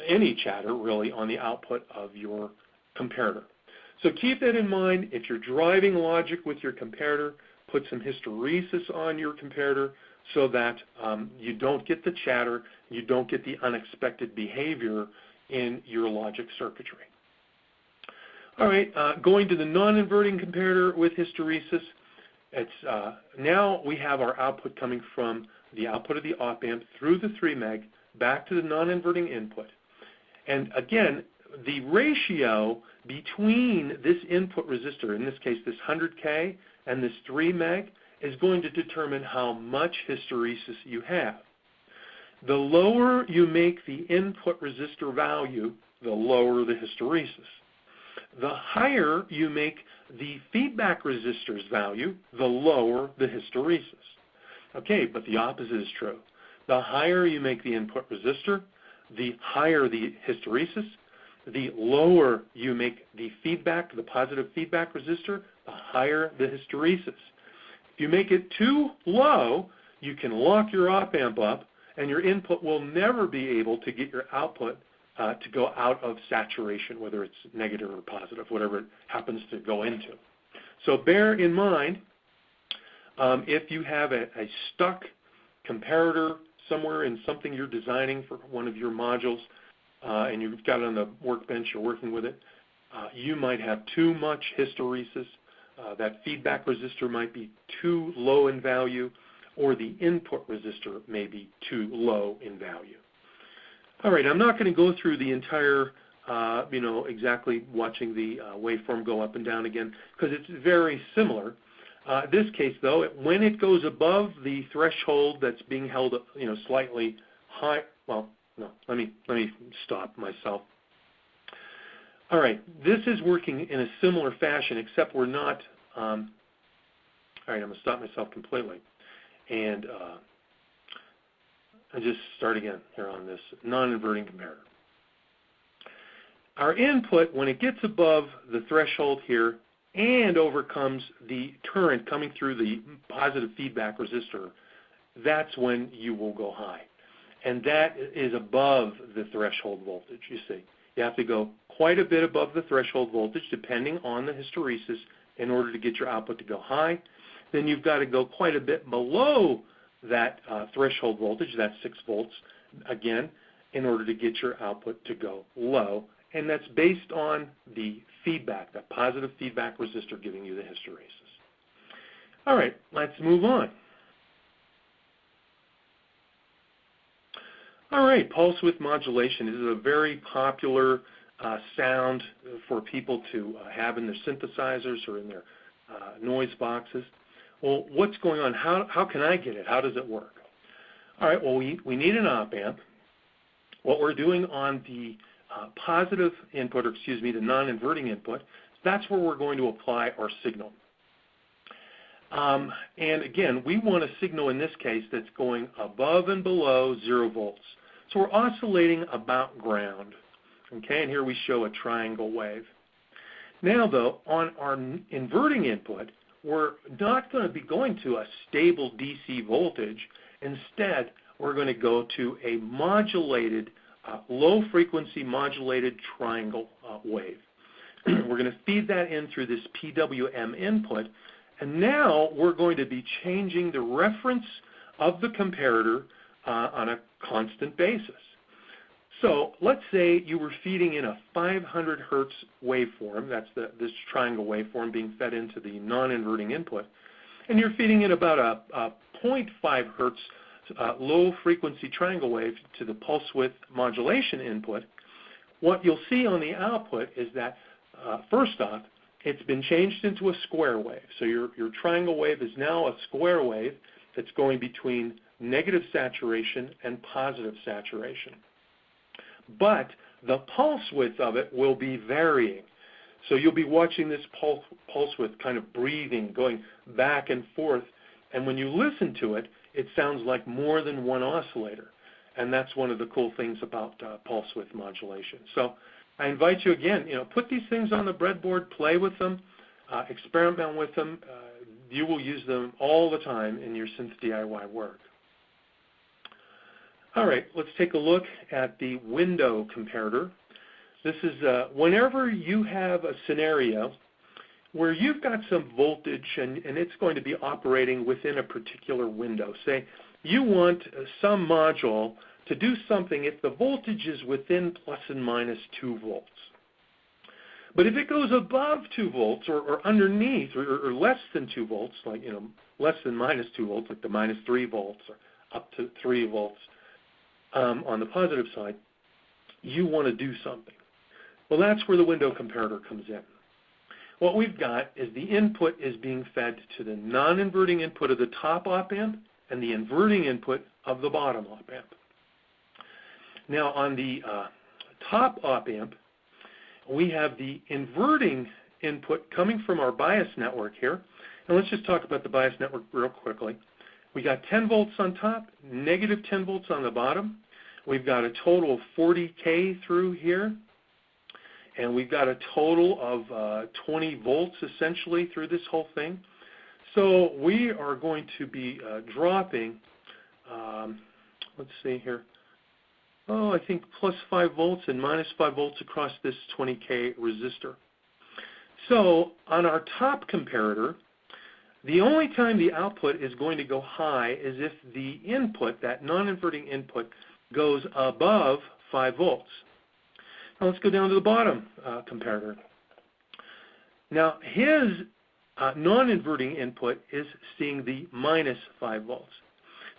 any chatter really, on the output of your comparator. So keep that in mind. If you're driving logic with your comparator, put some hysteresis on your comparator so that you don't get the chatter, you don't get the unexpected behavior in your logic circuitry. All right, going to the non-inverting comparator with hysteresis. It's now we have our output coming from the output of the op amp through the 3 meg back to the non-inverting input. And again, the ratio between this input resistor, in this case this 100K, and this 3 meg is going to determine how much hysteresis you have. The lower you make the input resistor value, the lower the hysteresis. The higher you make the feedback resistor's value, the lower the hysteresis. Okay, but the opposite is true. The higher you make the input resistor, the higher the hysteresis. The lower you make the feedback, the positive feedback resistor, the higher the hysteresis. If you make it too low, you can lock your op amp up, and your input will never be able to get your output to go out of saturation, whether it's negative or positive, whatever it happens to go into. So bear in mind, if you have a stuck comparator somewhere in something you're designing for one of your modules, and you've got it on the workbench, you're working with it, you might have too much hysteresis. That feedback resistor might be too low in value, or the input resistor may be too low in value. All right, I'm not going to go through the entire, exactly watching the waveform go up and down again, because it's very similar. This case, though, when it goes above the threshold that's being held, slightly high, well, no, let me stop myself. All right, this is working in a similar fashion, except we're not, all right, I'm going to stop myself completely. And I just start again here on this non-inverting comparator. Our input, when it gets above the threshold here and overcomes the current coming through the positive feedback resistor, that's when you will go high. And that is above the threshold voltage, you see. You have to go quite a bit above the threshold voltage, depending on the hysteresis, in order to get your output to go high. Then you've got to go quite a bit below that threshold voltage, that's 6 volts, again, in order to get your output to go low. And that's based on the feedback, that positive feedback resistor giving you the hysteresis. All right, let's move on. All right, pulse width modulation. This is a very popular sound for people to have in their synthesizers or in their noise boxes. Well, what's going on? How can I get it? How does it work? All right, well, we need an op amp. What we're doing on the positive input, or excuse me, the non-inverting input, that's where we're going to apply our signal. And again, we want a signal in this case that's going above and below 0 volts. So we're oscillating about ground. Okay, and here we show a triangle wave. Now though, on our inverting input, we're not going to be going to a stable DC voltage. Instead, we're going to go to a modulated, low frequency modulated triangle wave. We're going to feed that in through this PWM input, and now we're going to be changing the reference of the comparator on a constant basis. So let's say you were feeding in a 500 hertz waveform, that's this triangle waveform being fed into the non-inverting input, and you're feeding in about a 0.5 hertz low frequency triangle wave to the pulse width modulation input. What you'll see on the output is that first off, it's been changed into a square wave. So your triangle wave is now a square wave that's going between negative saturation and positive saturation. But the pulse width of it will be varying. So you'll be watching this pulse width kind of breathing, going back and forth. And when you listen to it, it sounds like more than one oscillator. And that's one of the cool things about pulse width modulation. So I invite you again, put these things on the breadboard, play with them, experiment with them. You will use them all the time in your synth DIY work. All right, let's take a look at the window comparator. This is whenever you have a scenario where you've got some voltage and it's going to be operating within a particular window. Say you want some module to do something if the voltage is within plus and minus 2 volts. But if it goes above 2 volts or underneath or less than 2 volts, like less than minus 2 volts, like the minus 3 volts or up to 3 volts on the positive side, you want to do something. Well, that's where the window comparator comes in. What we've got is the input is being fed to the non-inverting input of the top op-amp and the inverting input of the bottom op-amp. Now on the top op-amp, we have the inverting input coming from our bias network here. And let's just talk about the bias network real quickly. We got 10 volts on top, negative 10 volts on the bottom. We've got a total of 40K through here. And we've got a total of 20 volts essentially through this whole thing. So we are going to be dropping, let's see here, I think plus 5 volts and minus 5 volts across this 20K resistor. So on our top comparator, the only time the output is going to go high is if the input, that non-inverting input, goes above 5 volts. Now let's go down to the bottom comparator. Now his non-inverting input is seeing the minus 5 volts.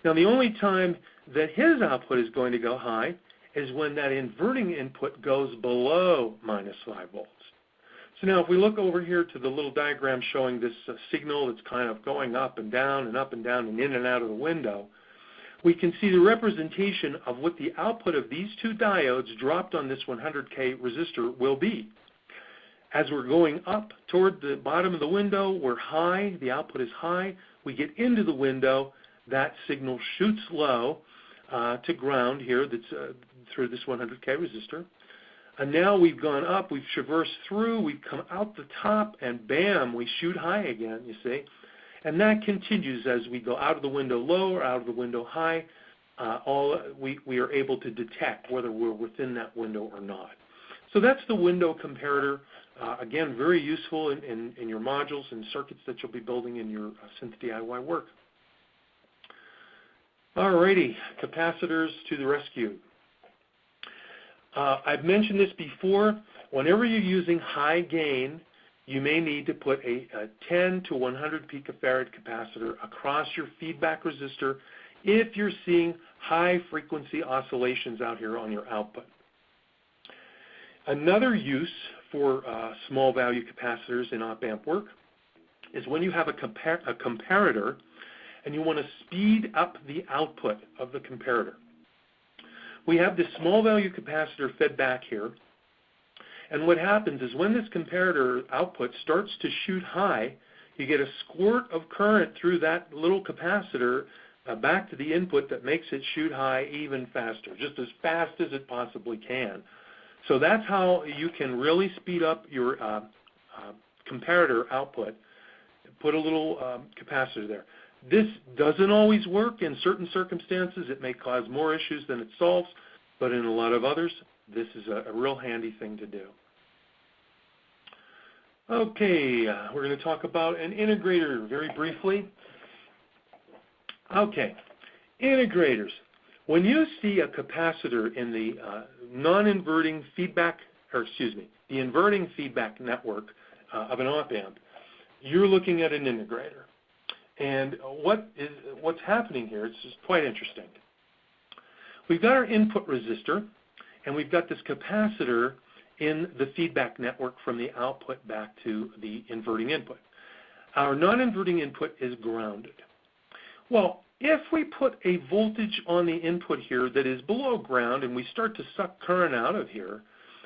Now the only time that his output is going to go high is when that inverting input goes below minus 5 volts. So now if we look over here to the little diagram showing this signal that's kind of going up and down and up and down and in and out of the window, we can see the representation of what the output of these two diodes dropped on this 100K resistor will be. As we're going up toward the bottom of the window, we're high, the output is high. We get into the window, that signal shoots low to ground here that's through this 100K resistor. And now we've gone up, we've traversed through, we've come out the top, and bam, we shoot high again, you see. And that continues as we go out of the window low or out of the window high. We are able to detect whether we're within that window or not. So that's the window comparator. Again, very useful in your modules and circuits that you'll be building in your synth DIY work. Alrighty, capacitors to the rescue. I've mentioned this before. Whenever you're using high gain, you may need to put a 10 to 100 picofarad capacitor across your feedback resistor if you're seeing high frequency oscillations out here on your output. Another use for small value capacitors in op-amp work is when you have a comparator and you want to speed up the output of the comparator. We have this small value capacitor fed back here, and what happens is when this comparator output starts to shoot high, you get a squirt of current through that little capacitor back to the input that makes it shoot high even faster, just as fast as it possibly can. So that's how you can really speed up your comparator output. Put a little capacitor there. This doesn't always work. In certain circumstances, it may cause more issues than it solves, but in a lot of others, this is a real handy thing to do. Okay, we're going to talk about an integrator very briefly. Okay, integrators. When you see a capacitor in the non-inverting feedback, the inverting feedback network of an op-amp, you're looking at an integrator. And what's happening here, it's just quite interesting. We've got our input resistor, and we've got this capacitor in the feedback network from the output back to the inverting input. Our non-inverting input is grounded. Well, if we put a voltage on the input here that is below ground and we start to suck current out of here,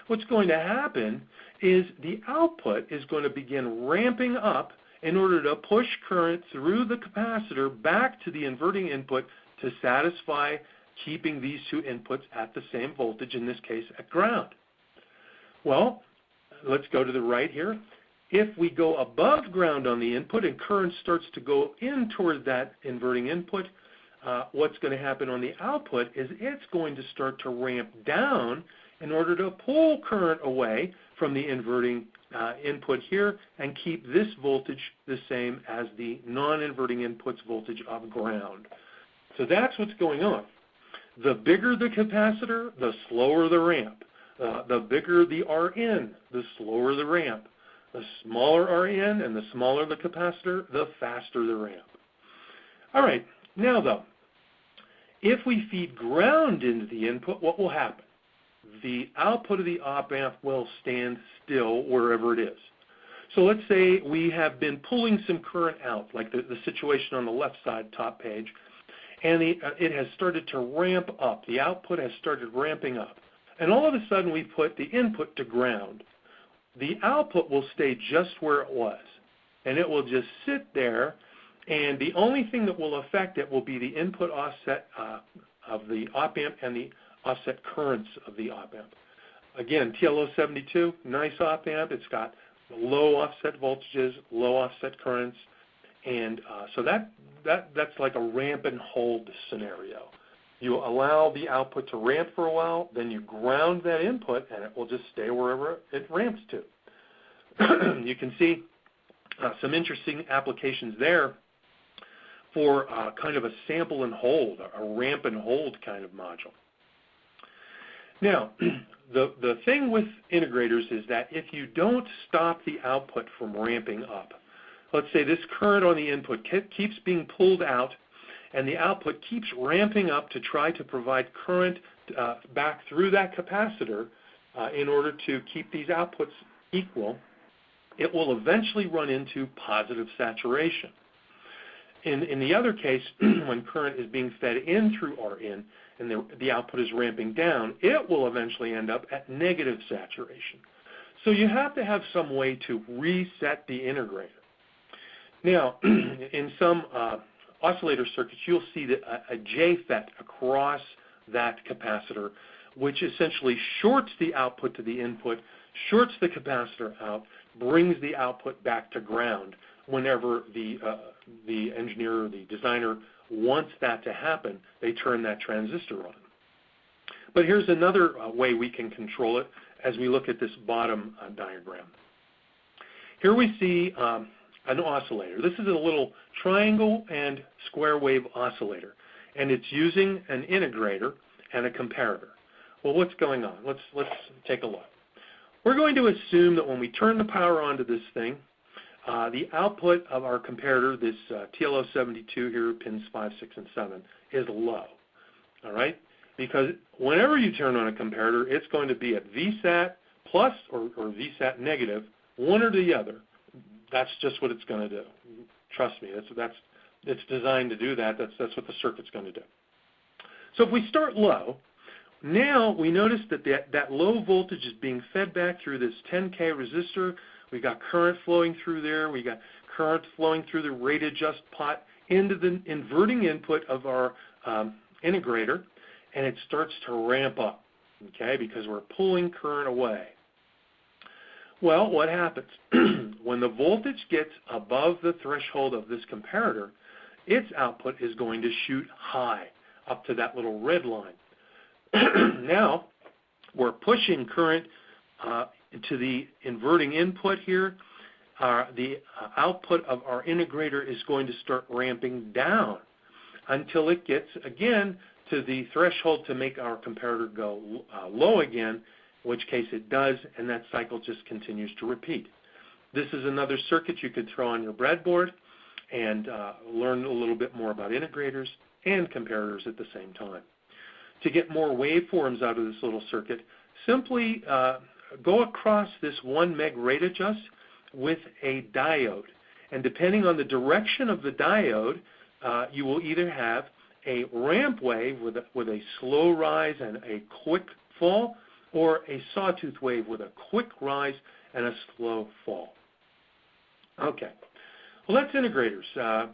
what's going to happen is the output is going to begin ramping up in order to push current through the capacitor back to the inverting input to satisfy keeping these two inputs at the same voltage, in this case at ground. Well, let's go to the right here. If we go above ground on the input and current starts to go in toward that inverting input, what's going to happen on the output is it's going to start to ramp down in order to pull current away from the inverting input here and keep this voltage the same as the non-inverting input's voltage of ground. So that's what's going on. The bigger the capacitor, the slower the ramp. The bigger the Rn, the slower the ramp. The smaller Rn and the smaller the capacitor, the faster the ramp. All right, now though, if we feed ground into the input, what will happen? The output of the op-amp will stand still wherever it is. So let's say we have been pulling some current out, like the situation on the left side top page, and it has started to ramp up. The output has started ramping up. And all of a sudden we put the input to ground. The output will stay just where it was, and it will just sit there, and the only thing that will affect it will be the input offset of the op-amp and the offset currents of the op-amp. Again, TL07X, nice op-amp. It's got low offset voltages, low offset currents, and so that's like a ramp and hold scenario. You allow the output to ramp for a while, then you ground that input, and it will just stay wherever it ramps to. You can see some interesting applications there for kind of a sample and hold, a ramp and hold kind of module. Now, the thing with integrators is that if you don't stop the output from ramping up, let's say this current on the input keeps being pulled out, and the output keeps ramping up to try to provide current back through that capacitor in order to keep these outputs equal, it will eventually run into positive saturation. In the other case, when current is being fed in through Rin and the output is ramping down, it will eventually end up at negative saturation. So you have to have some way to reset the integrator. Now, in some oscillator circuits, you'll see that a JFET across that capacitor, which essentially shorts the output to the input, shorts the capacitor out, brings the output back to ground whenever the engineer or the designer wants that to happen. They turn that transistor on. But here's another way we can control it as we look at this bottom diagram. Here we see an oscillator. This is a little triangle and square wave oscillator, and it's using an integrator and a comparator. Well, what's going on? Let's take a look. We're going to assume that when we turn the power onto this thing, the output of our comparator, this TL07X here, pins 5, 6, and 7, is low, all right? Because whenever you turn on a comparator, it's going to be at VSAT plus or VSAT negative, one or the other. That's just what it's going to do. Trust me, it's designed to do that. That's what the circuit's going to do. So if we start low, now we notice that that low voltage is being fed back through this 10K resistor. We got current flowing through there. We got current flowing through the rate adjust pot into the inverting input of our integrator, and it starts to ramp up, okay, because we're pulling current away. Well, what happens? When the voltage gets above the threshold of this comparator, its output is going to shoot high up to that little red line. Now, we're pushing current to the inverting input here. The output of our integrator is going to start ramping down until it gets, again, to the threshold to make our comparator go low again, in which case it does, and that cycle just continues to repeat. This is another circuit you could throw on your breadboard and learn a little bit more about integrators and comparators at the same time. To get more waveforms out of this little circuit, simply go across this 1 meg rate adjust with a diode. And depending on the direction of the diode, you will either have a ramp wave with a slow rise and a quick fall, or a sawtooth wave with a quick rise and a slow fall. Okay, well, that's integrators.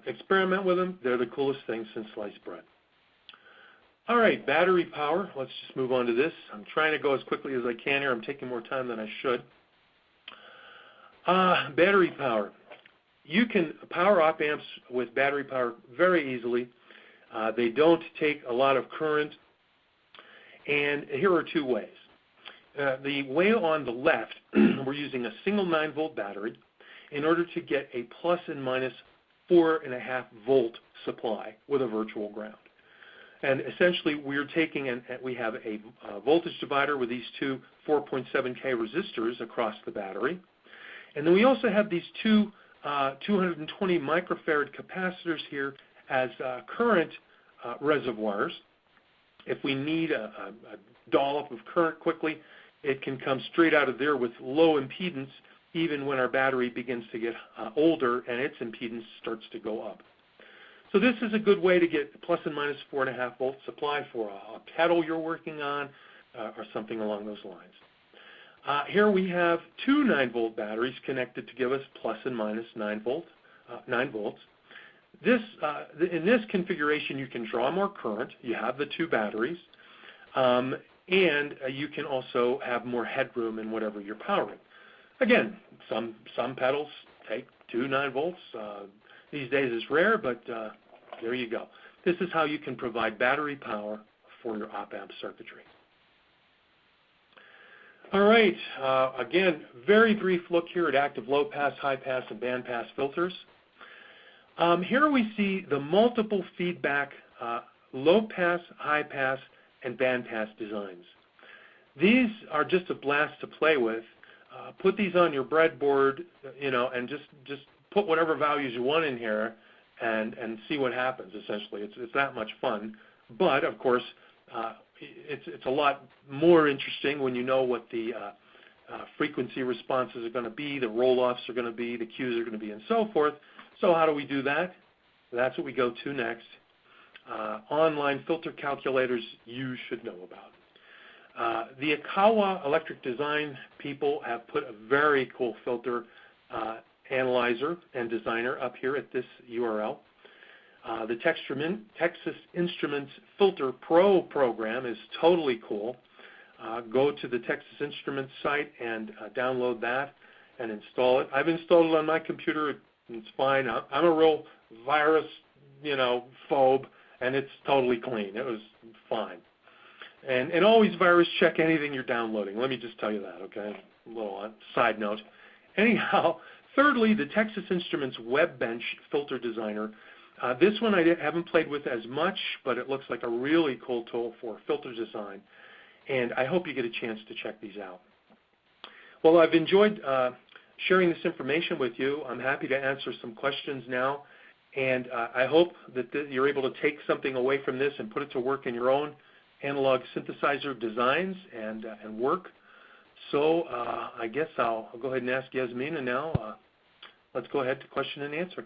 Experiment with them. They're the coolest thing since sliced bread. All right, battery power. Let's just move on to this. I'm trying to go as quickly as I can here. I'm taking more time than I should. Battery power. You can power op amps with battery power very easily. They don't take a lot of current. And here are two ways. The way on the left, we're using a single 9-volt battery in order to get a plus and minus 4.5 volt supply with a virtual ground. And essentially, we're taking, and we have a voltage divider with these two 4.7K resistors across the battery. And then we also have these two 220 microfarad capacitors here as current reservoirs. If we need a dollop of current quickly, it can come straight out of there with low impedance, even when our battery begins to get older and its impedance starts to go up. So this is a good way to get plus and minus 4.5 volt supply for a pedal you're working on or something along those lines. Here we have two 9-volt batteries connected to give us plus and minus 9 volts. In this configuration, you can draw more current. You have the two batteries, and you can also have more headroom in whatever you're powering. Again, some pedals take 2 9 volts. These days it's rare, but there you go. This is how you can provide battery power for your op-amp circuitry. All right, again, very brief look here at active low-pass, high-pass, and band-pass filters. Here we see the multiple feedback low-pass, high-pass, and band-pass designs. These are just a blast to play with. Put these on your breadboard, and just put whatever values you want in here and see what happens, essentially. It's that much fun. But, of course, it's a lot more interesting when you know what the frequency responses are going to be, the roll-offs are going to be, the cues are going to be, and so forth. So how do we do that? That's what we go to next. Online filter calculators you should know about. The Akawa electric design people have put a very cool filter analyzer and designer up here at this URL. The Texas Instruments Filter Pro program is totally cool. Go to the Texas Instruments site and download that and install it. I've installed it on my computer. It's fine. I'm a real virus, phobe, and it's totally clean. It was fine. And always virus check anything you're downloading. Let me just tell you that, okay? A little side note. Anyhow, thirdly, the Texas Instruments WebBench Filter Designer. This one I haven't played with as much, but it looks like a really cool tool for filter design. And I hope you get a chance to check these out. Well, I've enjoyed sharing this information with you. I'm happy to answer some questions now. And I hope that you're able to take something away from this and put it to work in your own analog synthesizer designs and work. So I guess I'll go ahead and ask Yasmina now. Let's go ahead to question and answer.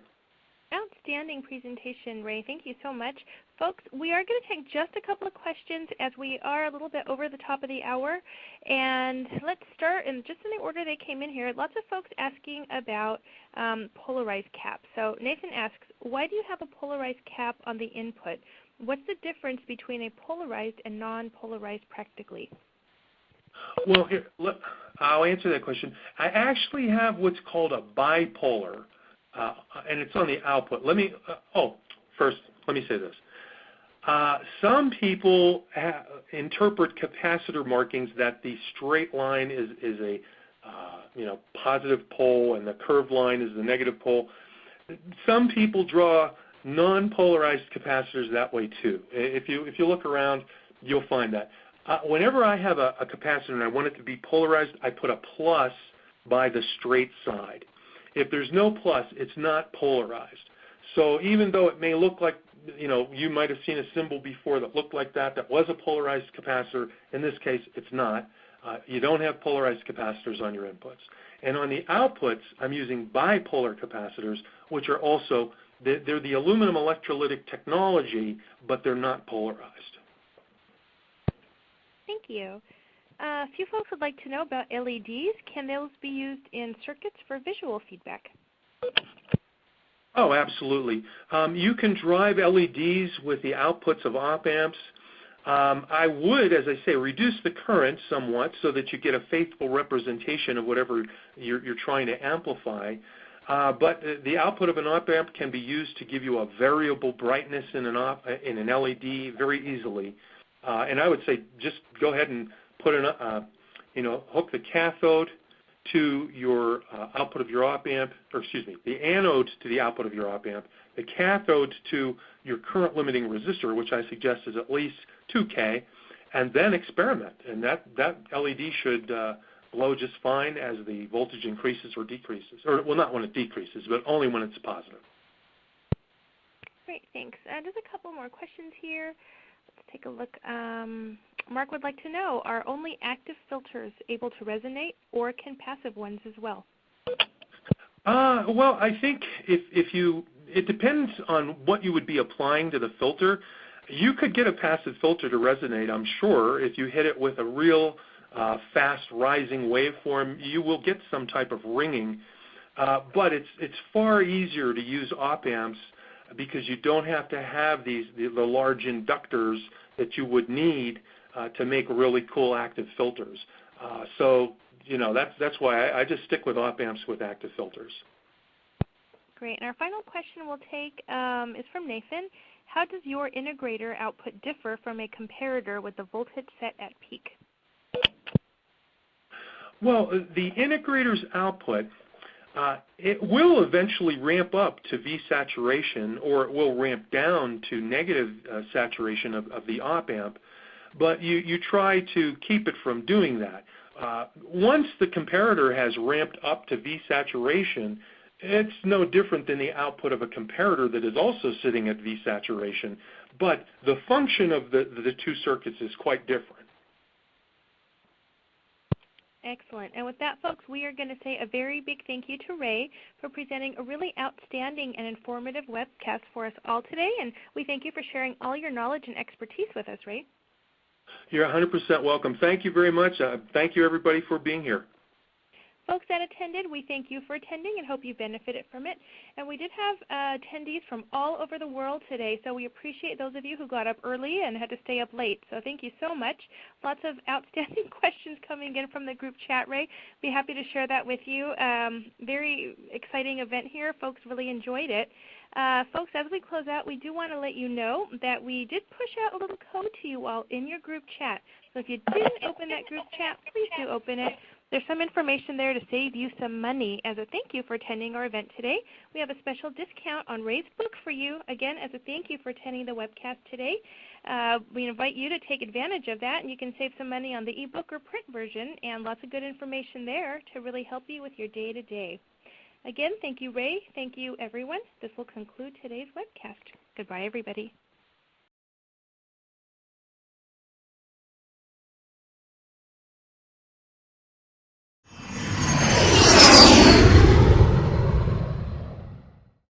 Sounds outstanding presentation, Ray. Thank you so much. Folks, we are going to take just a couple of questions as we are a little bit over the top of the hour. And let's start in just in the order they came in here. Lots of folks asking about polarized caps. So Nathan asks, why do you have a polarized cap on the input? What's the difference between a polarized and non-polarized practically? Well, here, look, I'll answer that question. I actually have what's called a bipolar, and it's on the output. First, let me say this. Some people interpret capacitor markings that the straight line is a positive pole and the curved line is the negative pole. Some people draw non-polarized capacitors that way too. If you look around, you'll find that. Whenever I have a capacitor and I want it to be polarized, I put a plus by the straight side. If there's no plus, it's not polarized. So even though it may look like, you might have seen a symbol before that looked like that was a polarized capacitor, in this case it's not. You don't have polarized capacitors on your inputs. And on the outputs, I'm using bipolar capacitors, which are also, they're the aluminum electrolytic technology, but they're not polarized. Thank you. A few folks would like to know about LEDs. Can those be used in circuits for visual feedback? Oh, absolutely. You can drive LEDs with the outputs of op amps. I would, as I say, reduce the current somewhat so that you get a faithful representation of whatever you're trying to amplify. But the output of an op amp can be used to give you a variable brightness in an LED very easily. And I would say just go ahead and put hook the cathode to your output of your op amp, the anode to the output of your op amp, the cathode to your current limiting resistor, which I suggest is at least 2K, and then experiment. And that LED should glow just fine as the voltage increases or decreases. Or, well, not when it decreases, but only when it's positive. Great, thanks. Just a couple more questions here. Let's take a look. Mark would like to know, are only active filters able to resonate, or can passive ones as well? Well, I think it depends on what you would be applying to the filter. You could get a passive filter to resonate, I'm sure. If you hit it with a real fast rising waveform, you will get some type of ringing. But it's far easier to use op amps because you don't have to have the large inductors that you would need to make really cool active filters. So that's why I just stick with op amps with active filters. Great. And our final question we'll take is from Nathan. How does your integrator output differ from a comparator with the voltage set at peak? Well, the integrator's output, it will eventually ramp up to V saturation, or it will ramp down to negative saturation of the op amp, but you try to keep it from doing that. Once the comparator has ramped up to V saturation, it's no different than the output of a comparator that is also sitting at V saturation, but the function of the two circuits is quite different. Excellent. And with that, folks, we are going to say a very big thank you to Ray for presenting a really outstanding and informative webcast for us all today. And we thank you for sharing all your knowledge and expertise with us, Ray. You're 100% welcome. Thank you very much. Thank you, everybody, for being here. Folks that attended, we thank you for attending and hope you benefited from it. And we did have attendees from all over the world today, so we appreciate those of you who got up early and had to stay up late. So thank you so much. Lots of outstanding questions coming in from the group chat, Ray. Be happy to share that with you. Very exciting event here. Folks really enjoyed it. Folks, as we close out, we do want to let you know that we did push out a little code to you all in your group chat. So if you didn't open that group chat, please do open it. There's some information there to save you some money as a thank you for attending our event today. We have a special discount on Ray's book for you, again, as a thank you for attending the webcast today. We invite you to take advantage of that, and you can save some money on the ebook or print version, and lots of good information there to really help you with your day-to-day. Again, thank you, Ray. Thank you, everyone. This will conclude today's webcast. Goodbye, everybody.